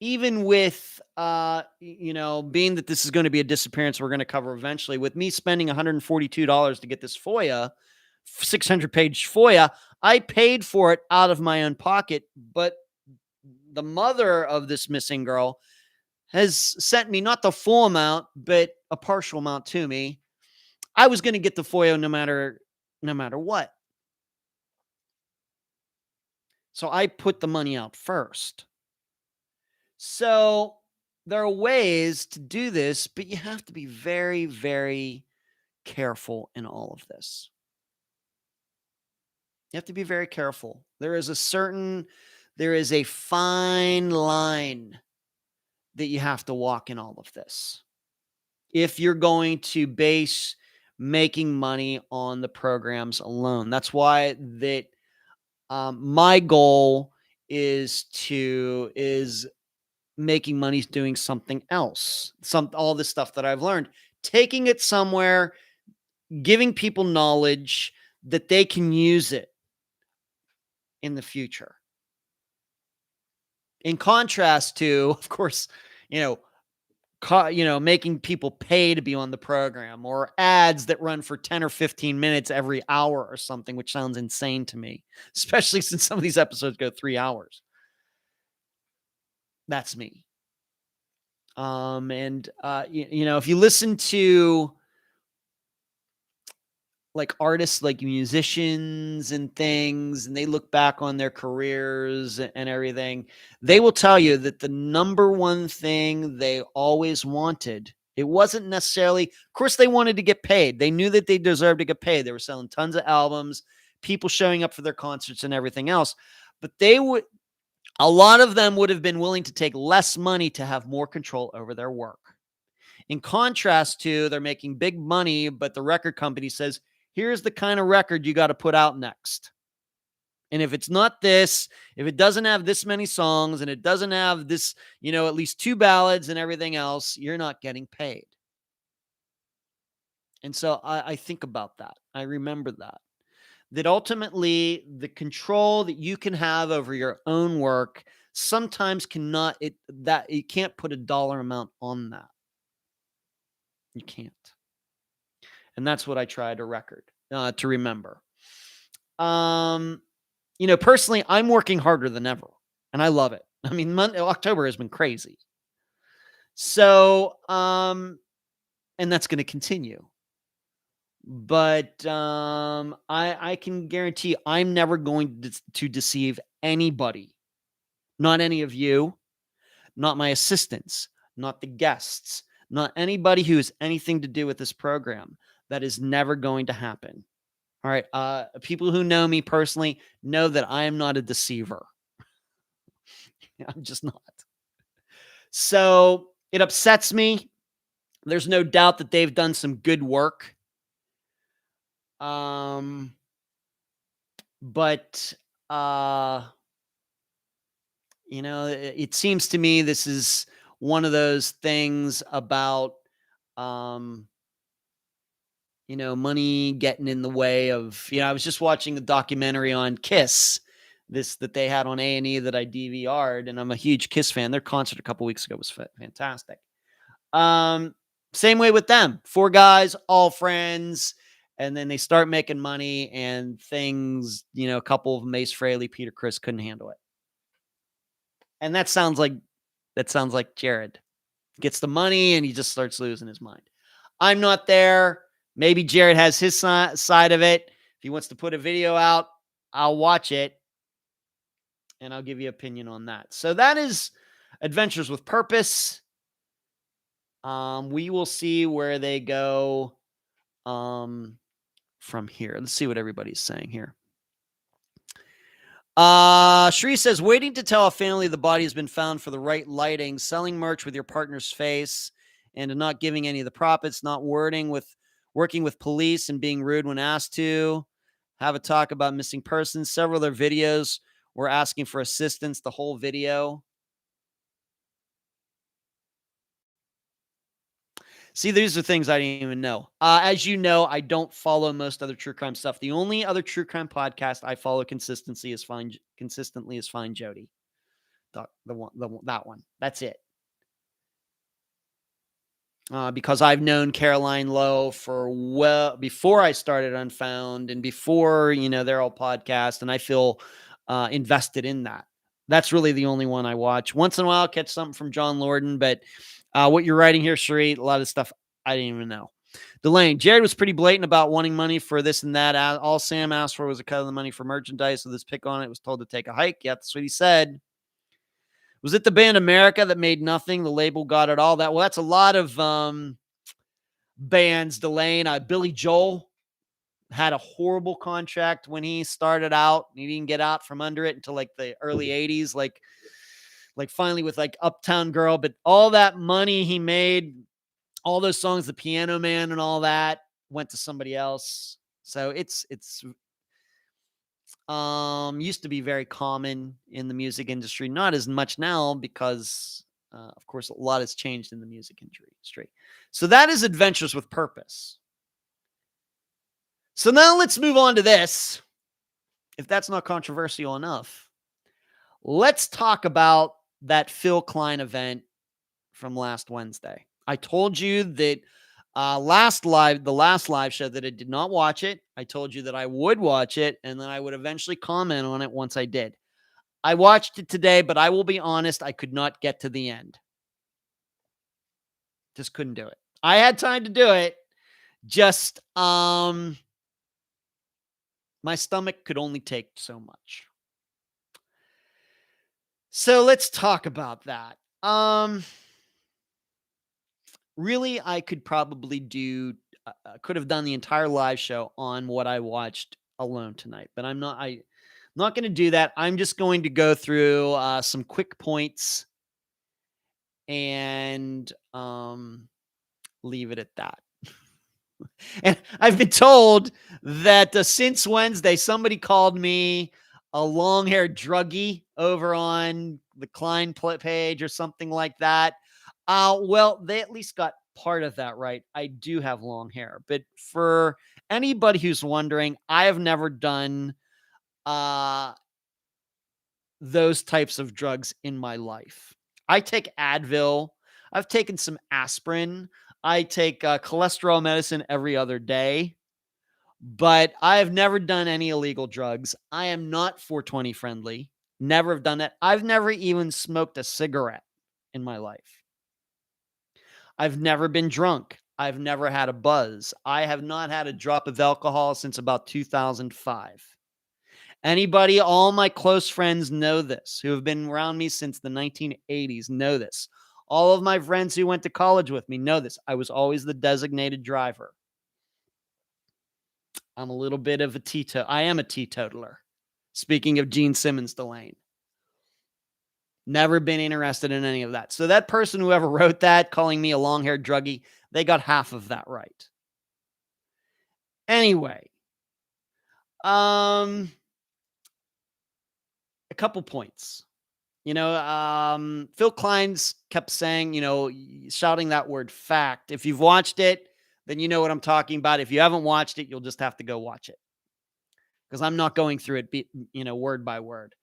even with, being that this is going to be a disappearance we're going to cover eventually, with me spending $142 to get this FOIA, 600-page FOIA, I paid for it out of my own pocket, but the mother of this missing girl has sent me not the full amount, but a partial amount to me. I was going to get the FOIA no matter what. So I put the money out first. So there are ways to do this, but you have to be very, very careful in all of this. You have to be very careful. There is a fine line that you have to walk in all of this. If you're going to base making money on the programs alone. That's why my goal is making money doing something else. All this stuff that I've learned, taking it somewhere, giving people knowledge that they can use it in the future. In contrast to, of course, making people pay to be on the program, or ads that run for 10 or 15 minutes every hour or something, which sounds insane to me, especially since some of these episodes go 3 hours. That's me. If you listen to like artists, like musicians and things, and they look back on their careers and everything, they will tell you that the number one thing they always wanted, it wasn't necessarily, of course, they wanted to get paid. They knew that they deserved to get paid. They were selling tons of albums, people showing up for their concerts and everything else. But a lot of them would have been willing to take less money to have more control over their work. In contrast to, they're making big money, but the record company says, here's the kind of record you got to put out next. And if it's not this, if it doesn't have this many songs and it doesn't have this, at least 2 ballads and everything else, you're not getting paid. And so I think about that. I remember that ultimately the control that you can have over your own work sometimes you can't put a dollar amount on that. You can't. And that's what I try to remember. Personally, I'm working harder than ever, and I love it. I mean, October has been crazy. So, and that's going to continue. But I can guarantee I'm never going to deceive anybody. Not any of you, not my assistants, not the guests, not anybody who has anything to do with this program. That is never going to happen. All right. People who know me personally know that I am not a deceiver. I'm just not. So it upsets me. There's no doubt that they've done some good work. But it seems to me this is one of those things about money getting in the way of, I was just watching a documentary on Kiss, this that they had on A&E that I DVR'd, and I'm a huge Kiss fan. Their concert a couple weeks ago was fantastic. Same way with them. 4 guys, all friends, and then they start making money and things, a couple of them, Mace Frehley, Peter Criss, couldn't handle it. And that sounds like Jared gets the money and he just starts losing his mind. I'm not there. Maybe Jared has his side of it. If he wants to put a video out, I'll watch it and I'll give you opinion on that. So that is Adventures with Purpose. We will see where they go from here. Let's see what everybody's saying here. Shree says, waiting to tell a family the body has been found for the right lighting, selling merch with your partner's face, and not giving any of the profits, not working with police and being rude when asked to, have a talk about missing persons. Several other videos were asking for assistance, the whole video. See, these are things I didn't even know. As you know, I don't follow most other true crime stuff. The only other true crime podcast I follow consistently is Find Jody. That one. That's it. Because I've known Caroline Lowe before I started Unfound and before, their old podcast, and I feel invested in that. That's really the only one I watch. Once in a while, I'll catch something from John Lorden, but what you're writing here, Sheree, a lot of stuff I didn't even know. Delane, Jared was pretty blatant about wanting money for this and that. All Sam asked for was a cut of the money for merchandise with his pick on it. Was told to take a hike. Yeah, that's what he said. Was it the band America that made nothing? The label got it all. That's a lot of bands, Delane. Billy Joel had a horrible contract when he started out. He didn't get out from under it until like the early 80s, like finally with like Uptown Girl. But all that money he made, all those songs, The Piano Man and all that, went to somebody else. So it's used to be very common in the music industry, not as much now because of course a lot has changed in the music industry. So that is Adventures with Purpose. So now let's move on to this. If that's not controversial enough, let's talk about that Phil Klein event from last Wednesday. I told you that the last live show that I did not watch it. I told you that I would watch it and then I would eventually comment on it once I did. I watched it today, but I will be honest, I could not get to the end. Just couldn't do it. I had time to do it. Just my stomach could only take so much. So let's talk about that. Really, I could probably could have done the entire live show on what I watched alone tonight, but I'm not going to do that. I'm just going to go through some quick points and leave it at that. And I've been told that since Wednesday, somebody called me a long-haired druggie over on the Klein page or something like that. Well, they at least got part of that right. I do have long hair, but for anybody who's wondering, I have never done those types of drugs in my life. I take Advil. I've taken some aspirin. I take cholesterol medicine every other day, but I have never done any illegal drugs. I am not 420 friendly. Never have done it. I've never even smoked a cigarette in my life. I've never been drunk. I've never had a buzz. I have not had a drop of alcohol since about 2005. Anybody, all my close friends know this, who have been around me since the 1980s, know this. All of my friends who went to college with me know this. I was always the designated driver. I'm a little bit of I am a teetotaler. Speaking of Gene Simmons, Delane. Never been interested in any of that. So that person, whoever wrote that, calling me a long-haired druggie, they got half of that right. Anyway, a couple points. Phil Klein's kept saying, shouting that word fact. If you've watched it, then you know what I'm talking about. If you haven't watched it, you'll just have to go watch it, because I'm not going through it, word by word.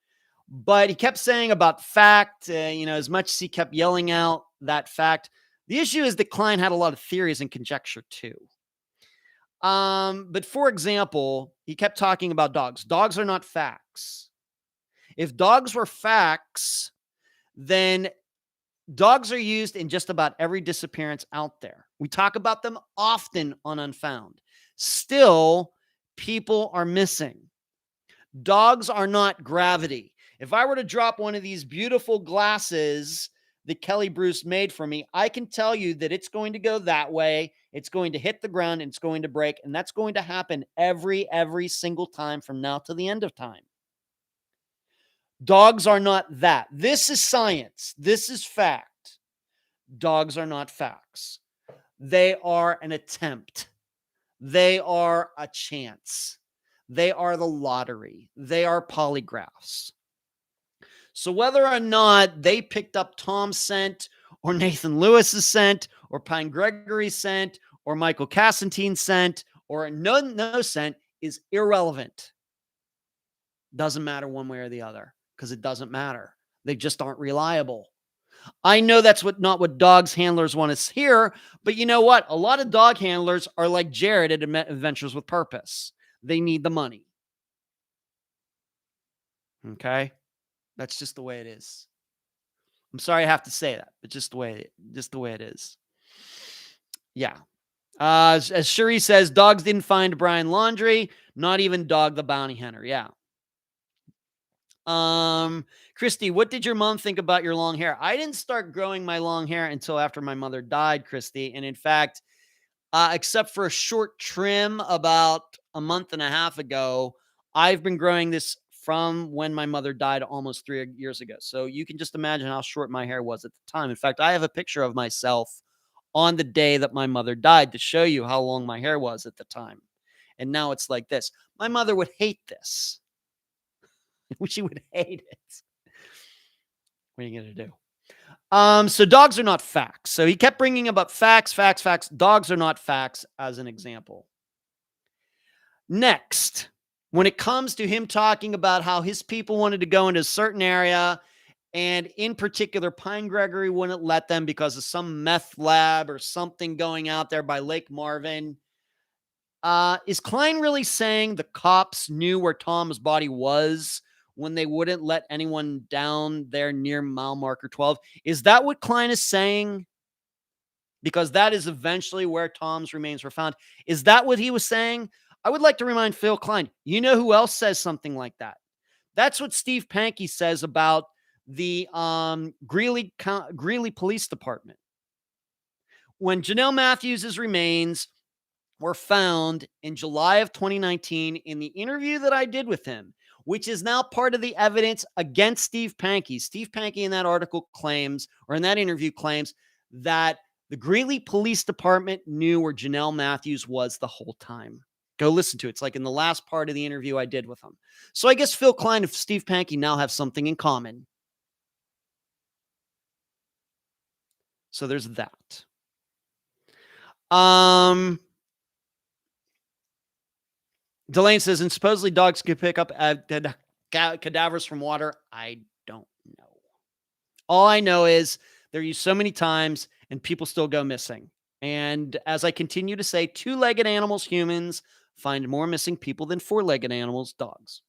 But he kept saying about fact, as much as he kept yelling out that fact, the issue is that Klein had a lot of theories and conjecture too. But for example, he kept talking about dogs. Dogs are not facts. If dogs were facts, then dogs are used in just about every disappearance out there. We talk about them often on Unfound. Still, people are missing. Dogs are not gravity. If I were to drop one of these beautiful glasses that Kelly Bruce made for me, I can tell you that it's going to go that way. It's going to hit the ground and it's going to break. And that's going to happen every single time from now to the end of time. Dogs are not that. This is science. This is fact. Dogs are not facts. They are an attempt. They are a chance. They are the lottery. They are polygraphs. So whether or not they picked up Tom's scent or Nathan Lewis's scent or Pine Gregory's scent or Michael Cassantine's scent or no scent is irrelevant. Doesn't matter one way or the other, because it doesn't matter. They just aren't reliable. I know that's not what dogs handlers want to hear, but you know what? A lot of dog handlers are like Jared at Adventures with Purpose. They need the money. Okay? That's just the way it is. I'm sorry I have to say that, but just the way it is. Yeah. As Cherie says, dogs didn't find Brian Landry, not even Dog the Bounty Hunter. Yeah. Christy, what did your mom think about your long hair? I didn't start growing my long hair until after my mother died, Christy. And in fact, except for a short trim about a month and a half ago, I've been growing this from when my mother died almost 3 years ago. So you can just imagine how short my hair was at the time. In fact, I have a picture of myself on the day that my mother died to show you how long my hair was at the time. And now it's like this. My mother would hate this. She would hate it. What are you going to do? So dogs are not facts. So he kept bringing about facts. Dogs are not facts as an example. Next, when it comes to him talking about how his people wanted to go into a certain area, and in particular, Pine Gregory wouldn't let them because of some meth lab or something going out there by Lake Marvin. Is Klein really saying the cops knew where Tom's body was when they wouldn't let anyone down there near mile marker 12? Is that what Klein is saying? Because that is eventually where Tom's remains were found. Is that what he was saying? I would like to remind Phil Klein, you know who else says something like that? That's what Steve Pankey says about the Greeley Police Department. When Janelle Matthews' remains were found in July of 2019 in the interview that I did with him, which is now part of the evidence against Steve Pankey. Steve Pankey in that article claims, or in that interview claims, that the Greeley Police Department knew where Janelle Matthews was the whole time. Go listen to it. It's like in the last part of the interview I did with him. So I guess Phil Klein and Steve Pankey now have something in common. So there's that. Delane says, and supposedly dogs could pick up cadavers from water. I don't know. All I know is they're used so many times and people still go missing. And as I continue to say, 2-legged animals, humans, find more missing people than 4-legged animals, dogs.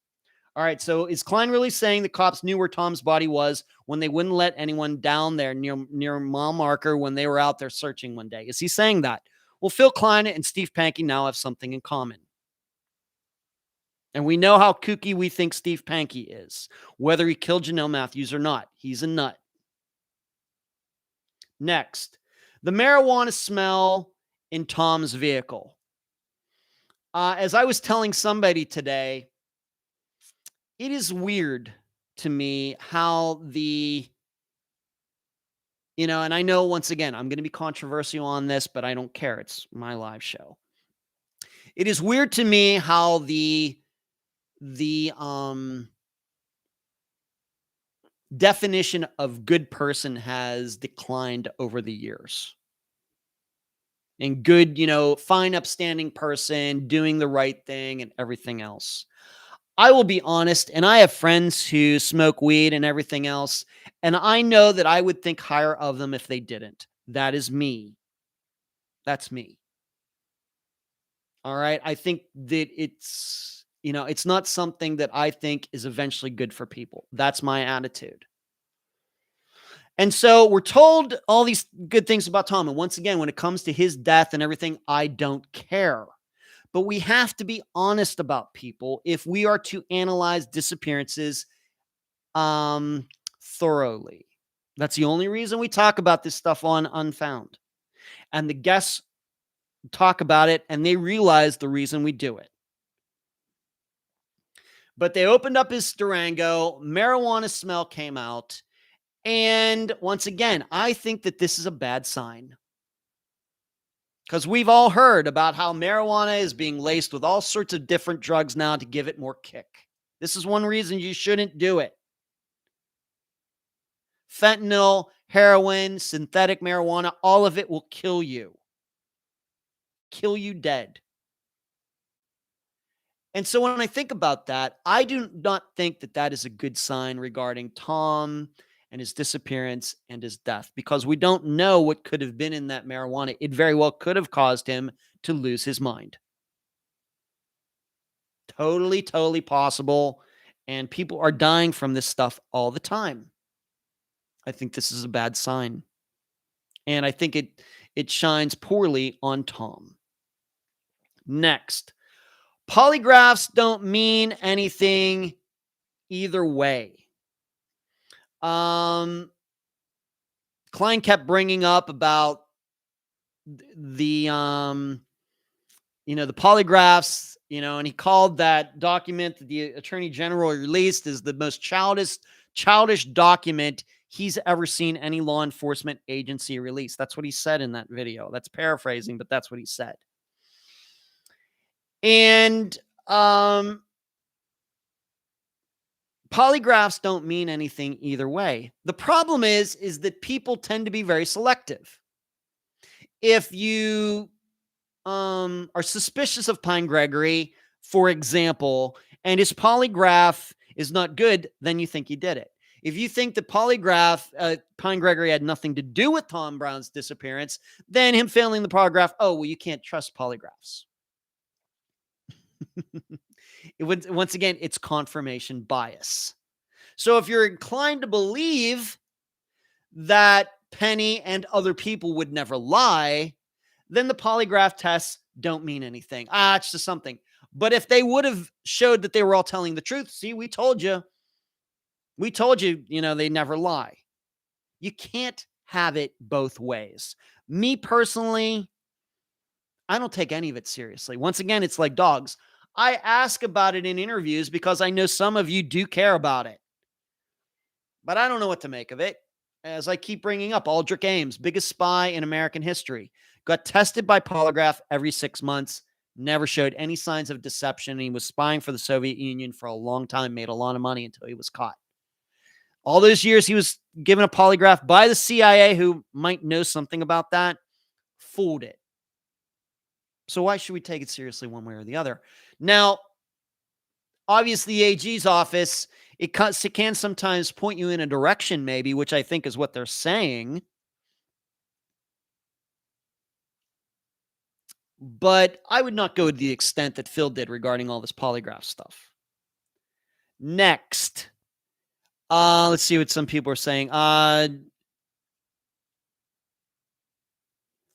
All right, so is Klein really saying the cops knew where Tom's body was when they wouldn't let anyone down there near mile marker when they were out there searching one day? Is he saying that? Well, Phil Klein and Steve Pankey now have something in common. And we know how kooky we think Steve Pankey is, whether he killed Janelle Matthews or not. He's a nut. Next, the marijuana smell in Tom's vehicle. As I was telling somebody today, it is weird to me how the And I know once again, I'm going to be controversial on this, but I don't care. It's my live show. It is weird to me how the definition of good person has declined over the years. And good, fine, upstanding person, doing the right thing and everything else. I will be honest, and I have friends who smoke weed and everything else, and I know that I would think higher of them if they didn't. That is me. That's me. All right. I think that it's not something that I think is eventually good for people. That's my attitude. And so we're told all these good things about Tom. And once again, when it comes to his death and everything, I don't care. But we have to be honest about people if we are to analyze disappearances thoroughly. That's the only reason we talk about this stuff on Unfound. And the guests talk about it and they realize the reason we do it. But they opened up his Durango, marijuana smell came out. And once again, I think that this is a bad sign. Because we've all heard about how marijuana is being laced with all sorts of different drugs now to give it more kick. This is one reason you shouldn't do it. Fentanyl, heroin, synthetic marijuana, all of it will kill you. Kill you dead. And so when I think about that, I do not think that that is a good sign regarding Tom and his disappearance and his death, because we don't know what could have been in that marijuana. It very well could have caused him to lose his mind. Totally, totally possible. And people are dying from this stuff all the time. I think this is a bad sign. And I think it shines poorly on Tom. Next, polygraphs don't mean anything either way. Klein kept bringing up about the polygraphs, and he called that document that the Attorney General released as the most childish document he's ever seen any law enforcement agency release. That's what he said in that video. That's paraphrasing, but that's what he said. And polygraphs don't mean anything either way. The problem is that people tend to be very selective. If you are suspicious of Pine Gregory, for example, and his polygraph is not good, then you think he did it. If you think the Pine Gregory had nothing to do with Tom Brown's disappearance, then him failing the polygraph, you can't trust polygraphs. Once again, it's confirmation bias. So if you're inclined to believe that Penny and other people would never lie, then the polygraph tests don't mean anything. It's just something. But if they would have showed that they were all telling the truth, see, we told you, they never lie. You can't have it both ways. Me personally, I don't take any of it seriously. Once again, it's like dogs. I ask about it in interviews because I know some of you do care about it. But I don't know what to make of it. As I keep bringing up, Aldrich Ames, biggest spy in American history, got tested by polygraph every 6 months, never showed any signs of deception. And he was spying for the Soviet Union for a long time, made a lot of money until he was caught. All those years he was given a polygraph by the CIA, who might know something about that, fooled it. So why should we take it seriously one way or the other? Now, obviously, the AG's office, it can sometimes point you in a direction, maybe, which I think is what they're saying. But I would not go to the extent that Phil did regarding all this polygraph stuff. Next, let's see what some people are saying.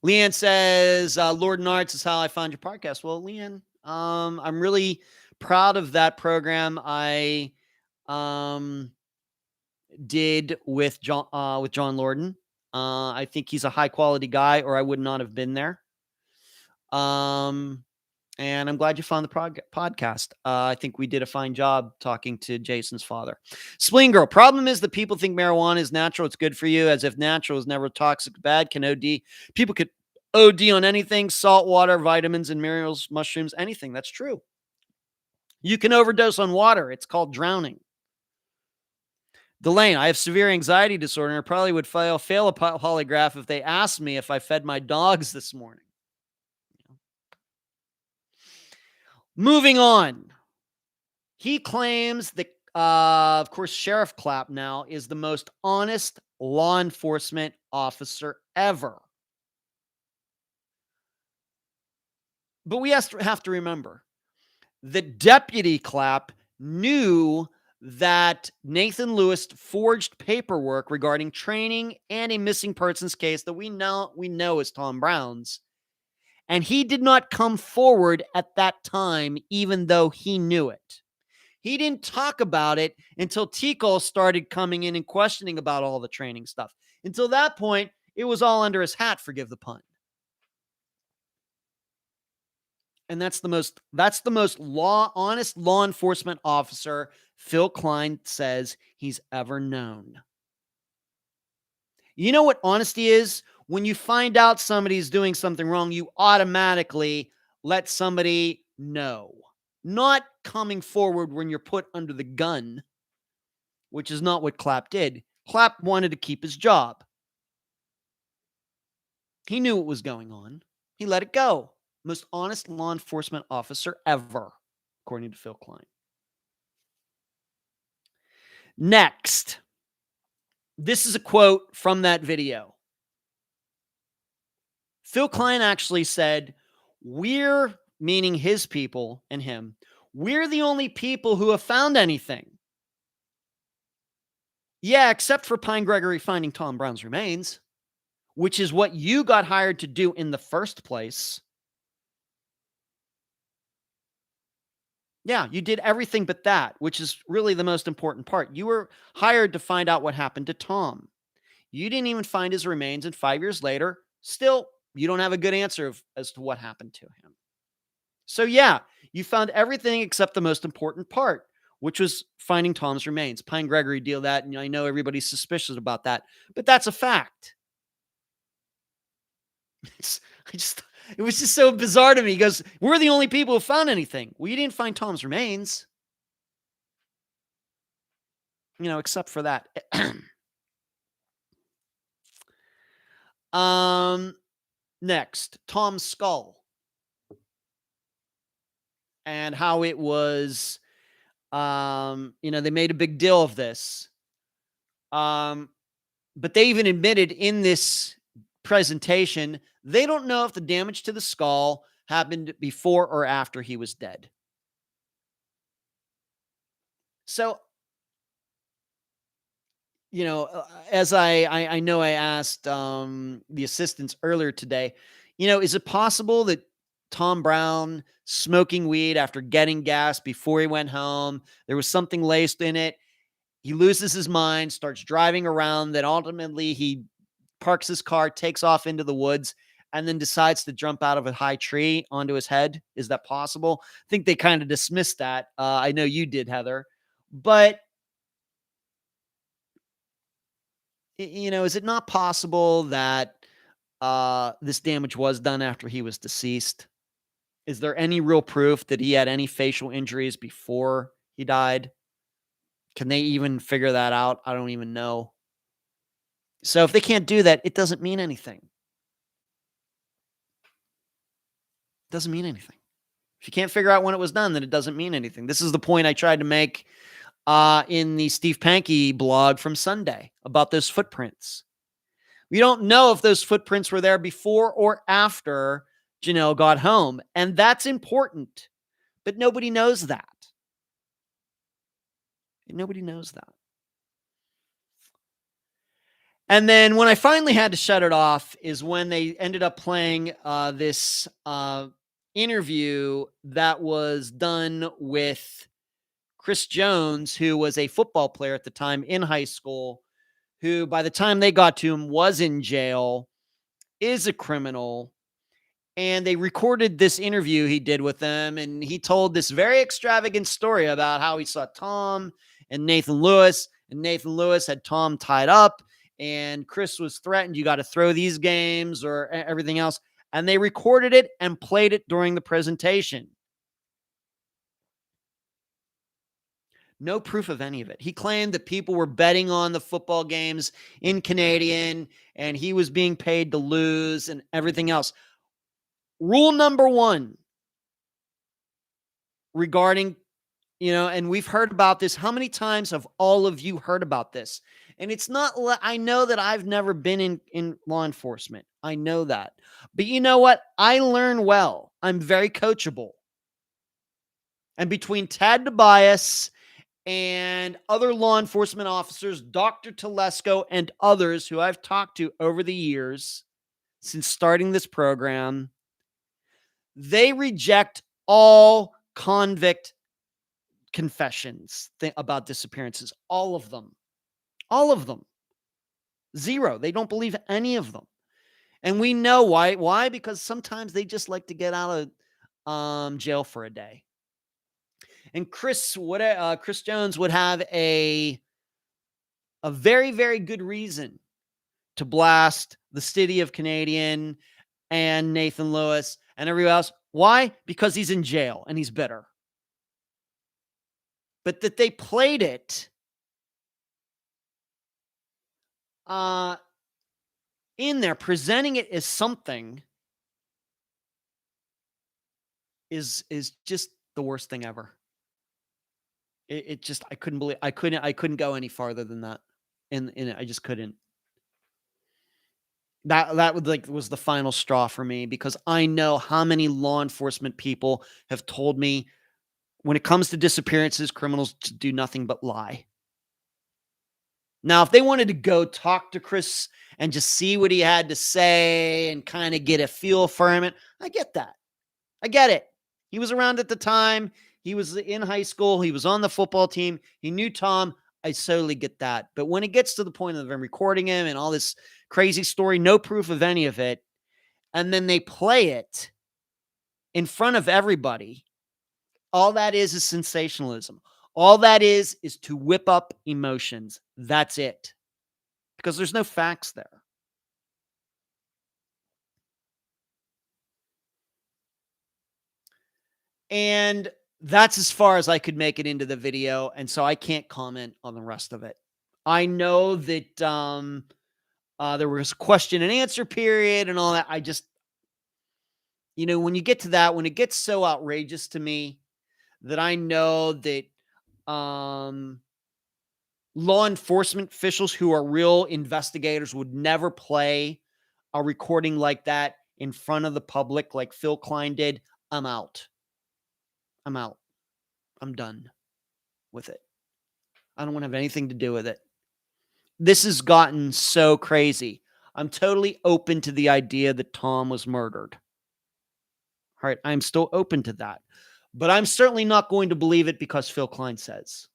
Leanne says, Lord Nards is how I found your podcast. Well, Leanne, I'm really proud of that program I did with John Lorden. I think he's a high quality guy, or I would not have been there. And I'm glad you found the podcast. I think we did a fine job talking to Jason's father. Spleen Girl. Problem is that people think marijuana is natural. It's good for you, as if natural is never toxic, bad, can OD. People could OD on anything, salt water, vitamins and minerals, mushrooms, anything. That's true. You can overdose on water. It's called drowning. Delane, I have severe anxiety disorder and I probably would fail a polygraph if they asked me if I fed my dogs this morning. Moving on. He claims that, of course, Sheriff Clapp now is the most honest law enforcement officer ever. But we have to remember that Deputy Clapp knew that Nathan Lewis forged paperwork regarding training and a missing persons case that we know is Tom Brown's. And he did not come forward at that time, even though he knew it. He didn't talk about it until Tico started coming in and questioning about all the training stuff. Until that point, it was all under his hat, forgive the pun. And that's the most honest law enforcement officer Phil Klein says he's ever known. You know what honesty is? When you find out somebody's doing something wrong, you automatically let somebody know. Not coming forward when you're put under the gun, which is not what Clapp did. Clapp wanted to keep his job. He knew what was going on. He let it go. Most honest law enforcement officer ever, according to Phil Klein. Next, this is a quote from that video. Phil Klein actually said, we're, meaning his people and him, we're the only people who have found anything. Yeah, except for Pine Gregory finding Tom Brown's remains, which is what you got hired to do in the first place. Yeah, you did everything but that, which is really the most important part. You were hired to find out what happened to Tom. You didn't even find his remains, and 5 years later, still, you don't have a good answer as to what happened to him. So yeah, you found everything except the most important part, which was finding Tom's remains. Pine Gregory did that, and I know everybody's suspicious about that, but that's a fact. It was just so bizarre to me. He goes, we're the only people who found anything. Well, you didn't find Tom's remains. Except for that. Next, Tom's skull. And how it was, they made a big deal of this. But they even admitted in this presentation, they don't know if the damage to the skull happened before or after he was dead. So, as I know I asked the assistants earlier today, is it possible that Tom Brown smoking weed after getting gas before he went home, there was something laced in it, he loses his mind, starts driving around, then ultimately he parks his car, takes off into the woods, and then decides to jump out of a high tree onto his head? Is that possible? I think they kind of dismissed that. I know you did, Heather. But, is it not possible that this damage was done after he was deceased? Is there any real proof that he had any facial injuries before he died? Can they even figure that out? I don't even know. So if they can't do that, it doesn't mean anything. It doesn't mean anything. If you can't figure out when it was done, then it doesn't mean anything. This is the point I tried to make in the Steve Pankey blog from Sunday about those footprints. We don't know if those footprints were there before or after Janelle got home. And that's important. But nobody knows that. Nobody knows that. And then when I finally had to shut it off is when they ended up playing this interview that was done with Chris Jones, who was a football player at the time in high school, who by the time they got to him was in jail, is a criminal, And they recorded this interview he did with them, and he told this very extravagant story about how he saw Tom and Nathan Lewis, and Nathan Lewis had Tom tied up, and Chris was threatened, you got to throw these games or everything else. And they recorded it and played it during the presentation. No proof of any of it. He claimed that people were betting on the football games in Canadian, and he was being paid to lose and everything else. Rule number one regarding, and we've heard about this. How many times have all of you heard about this? And it's not, I know that I've never been in law enforcement. I know that. But you know what? I learn well. I'm very coachable. And between Tad Tobias and other law enforcement officers, Dr. Telesco and others who I've talked to over the years since starting this program, they reject all convict confessions about disappearances. All of them. All of them. Zero. They don't believe any of them. And we know why. Why? Because sometimes they just like to get out of jail for a day. And Chris Jones would have a very, very good reason to blast the city of Canadian and Nathan Lewis and everyone else. Why? Because he's in jail and he's bitter. But that they played it in there, presenting it as something is just the worst thing ever. It just, I couldn't believe, I couldn't go any farther than that. And I just couldn't. That was the final straw for me, because I know how many law enforcement people have told me when it comes to disappearances, criminals do nothing but lie. Now, if they wanted to go talk to Chris and just see what he had to say and kind of get a feel for him, I get that. I get it. He was around at the time. He was in high school. He was on the football team. He knew Tom. I totally get that. But when it gets to the point of them recording him and all this crazy story, no proof of any of it, and then they play it in front of everybody, all that is sensationalism. All that is to whip up emotions. That's it. Because there's no facts there. And that's as far as I could make it into the video. And so I can't comment on the rest of it. I know that there was a question and answer period and all that. I just, when you get to that, when it gets so outrageous to me that I know that law enforcement officials who are real investigators would never play a recording like that in front of the public like Phil Klein did, I'm out. I'm out. I'm done with it. I don't want to have anything to do with it. This has gotten so crazy. I'm totally open to the idea that Tom was murdered. All right, I'm still open to that. But I'm certainly not going to believe it because Phil Klein says.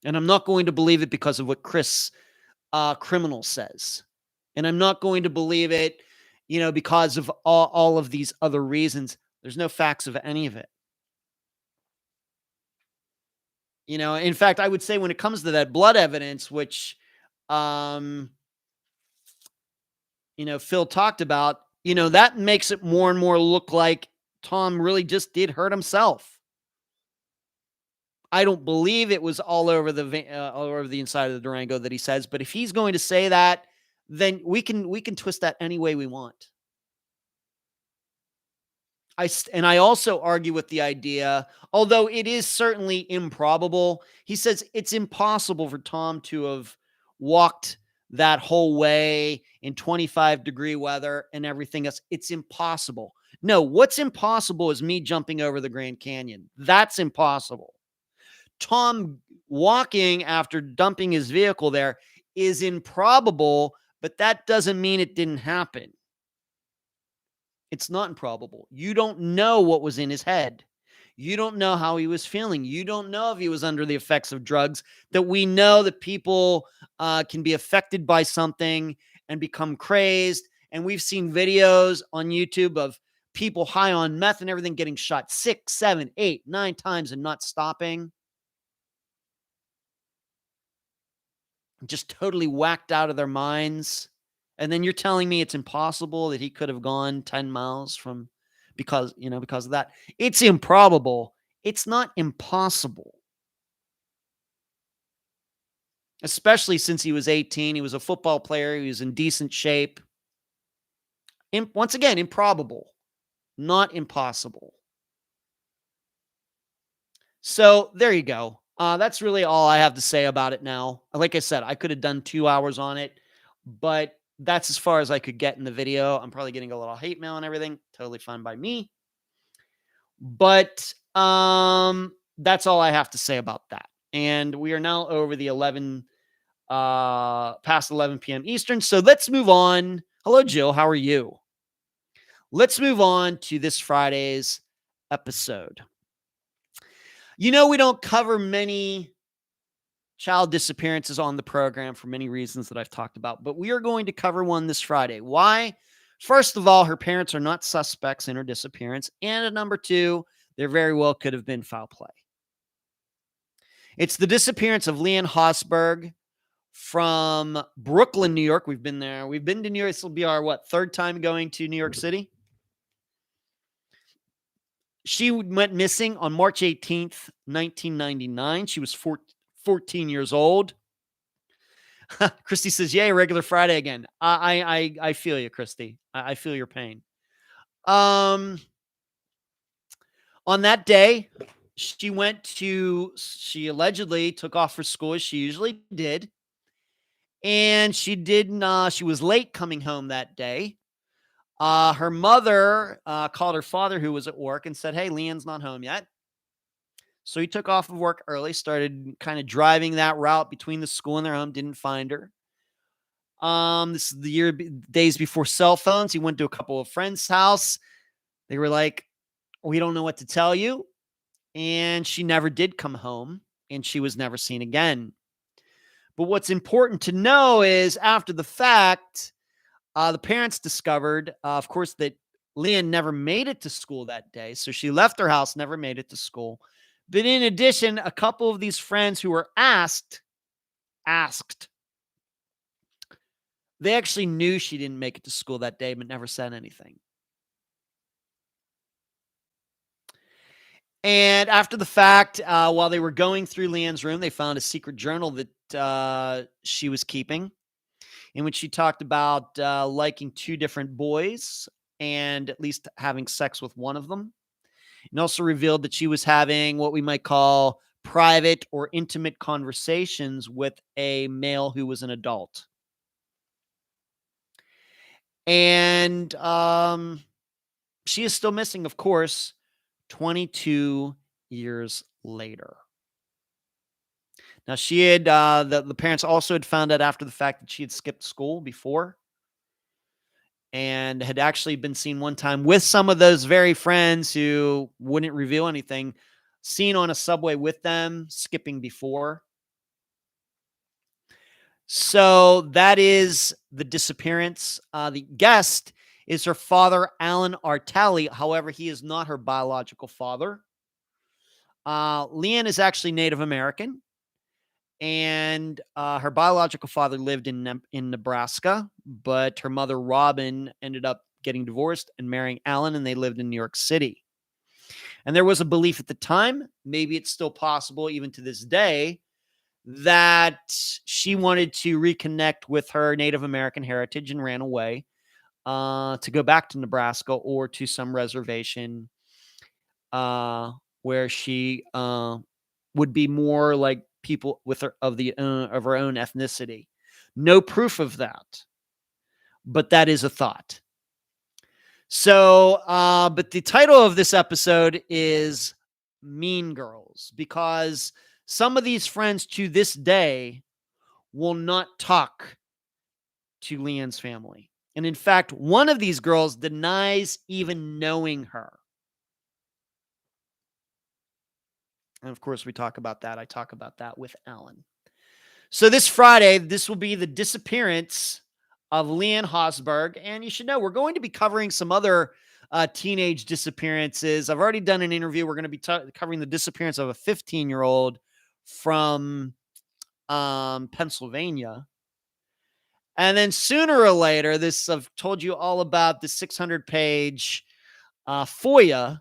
And I'm not going to believe it because of what Chris Criminal says. And I'm not going to believe it, because of all of these other reasons. There's no facts of any of it. In fact, I would say when it comes to that blood evidence, which, Phil talked about, that makes it more and more look like Tom really just did hurt himself. I don't believe it was all over the inside of the Durango that he says, but if he's going to say that, then we can twist that any way we want. I also argue with the idea, although it is certainly improbable, he says it's impossible for Tom to have walked that whole way in 25-degree weather and everything else. It's impossible. No, what's impossible is me jumping over the Grand Canyon. That's impossible. Tom walking after dumping his vehicle there is improbable, but that doesn't mean it didn't happen. It's not improbable. You don't know what was in his head. You don't know how he was feeling. You don't know if he was under the effects of drugs. That we know that people can be affected by something and become crazed. And we've seen videos on YouTube of people high on meth and everything getting shot 6, 7, 8, 9 times and not stopping. Just totally whacked out of their minds. And then you're telling me it's impossible that he could have gone 10 miles from because of that. It's improbable. It's not impossible. Especially since he was 18. He was a football player. He was in decent shape. Once again, improbable, not impossible. So there you go. That's really all I have to say about it now. Like I said, I could have done 2 hours on it, but that's as far as I could get in the video. I'm probably getting a little hate mail and everything. Totally fine by me. But that's all I have to say about that. And we are now over the past 11 p.m. Eastern. So let's move on. Hello, Jill. How are you? Let's move on to this Friday's episode. We don't cover many child disappearances on the program for many reasons that I've talked about, but we are going to cover one this Friday. Why? First of all, her parents are not suspects in her disappearance. And number two, there very well could have been foul play. It's the disappearance of Leanne Hausberg from Brooklyn, New York. We've been there. We've been to New York. This will be our, third time going to New York City? She went missing on March 18th, 1999. She was 14 years old. Christy says, yay, regular Friday again. I feel you, Christy. I feel your pain. On that day, she allegedly took off for school as she usually did. And she was late coming home that day. Her mother called her father, who was at work, and said, hey, Leanne's not home yet. So he took off of work early, started kind of driving that route between the school and their home, didn't find her. This is the days before cell phones. He went to a couple of friends' house. They were like, we don't know what to tell you. And she never did come home, and she was never seen again. But what's important to know is after the fact, the parents discovered, of course, that Leanne never made it to school that day. So she left her house, never made it to school. But in addition, a couple of these friends who were asked, they actually knew she didn't make it to school that day, but never said anything. And after the fact, while they were going through Leanne's room, they found a secret journal that she was keeping, in which she talked about liking 2 different boys and at least having sex with one of them. And also revealed that she was having what we might call private or intimate conversations with a male who was an adult. And she is still missing, of course, 22 years later. Now, she had the parents also had found out after the fact that she had skipped school before and had actually been seen one time with some of those very friends who wouldn't reveal anything, seen on a subway with them, skipping before. So that is the disappearance. The guest is her father, Alan Artali. However, he is not her biological father. Leanne is actually Native American. And her biological father lived in Nebraska, but her mother, Robin, ended up getting divorced and marrying Alan, and they lived in New York City. And there was a belief at the time, maybe it's still possible even to this day, that she wanted to reconnect with her Native American heritage and ran away to go back to Nebraska or to some reservation where she would be more like people with her of her own ethnicity. No proof of that, but that is a thought. So, but the title of this episode is Mean Girls, because some of these friends to this day will not talk to Leanne's family. And in fact, one of these girls denies even knowing her. And of course, we talk about that. I talk about that with Alan. So this Friday, this will be the disappearance of Leanne Hosberg. And you should know, we're going to be covering some other teenage disappearances. I've already done an interview. We're going to be covering the disappearance of a 15-year-old from Pennsylvania. And then sooner or later, I've told you all about the 600-page FOIA.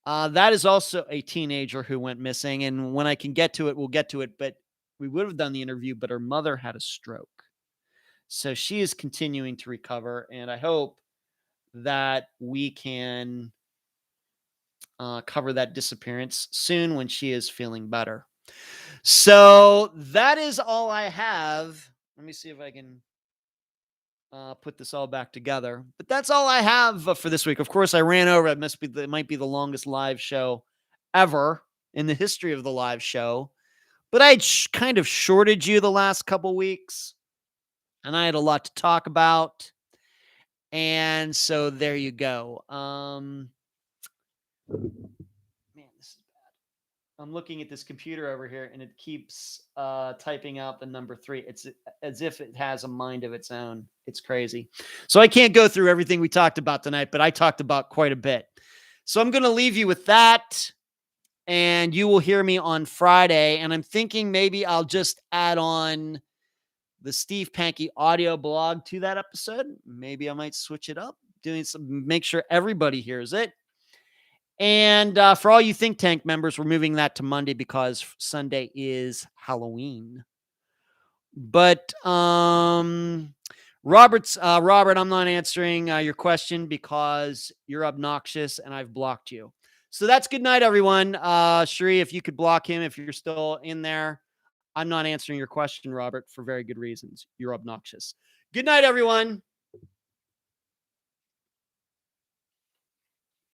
That is also a teenager who went missing. And when I can get to it, we'll get to it. But we would have done the interview, but her mother had a stroke. So she is continuing to recover. And I hope that we can cover that disappearance soon when she is feeling better. So that is all I have. Let me see if I can put this all back together. But that's all I have for this week. Of course, I ran over. It might be the longest live show ever in the history of the live show. But I kind of shorted you the last couple weeks, and I had a lot to talk about. And so there you go. Man, this is bad. I'm looking at this computer over here, and it keeps typing out the number 3. It's as if it has a mind of its own. It's crazy. So I can't go through everything we talked about tonight, but I talked about quite a bit. So I'm going to leave you with that, and you will hear me on Friday. And I'm thinking maybe I'll just add on the Steve Pankey audio blog to that episode. Maybe I might switch it up, make sure everybody hears it. And for all you Think Tank members, we're moving that to Monday because Sunday is Halloween. But Robert, I'm not answering your question because you're obnoxious and I've blocked you. So that's good night, everyone. Sheree, if you could block him if you're still in there. I'm not answering your question, Robert, for very good reasons. You're obnoxious. Good night, everyone.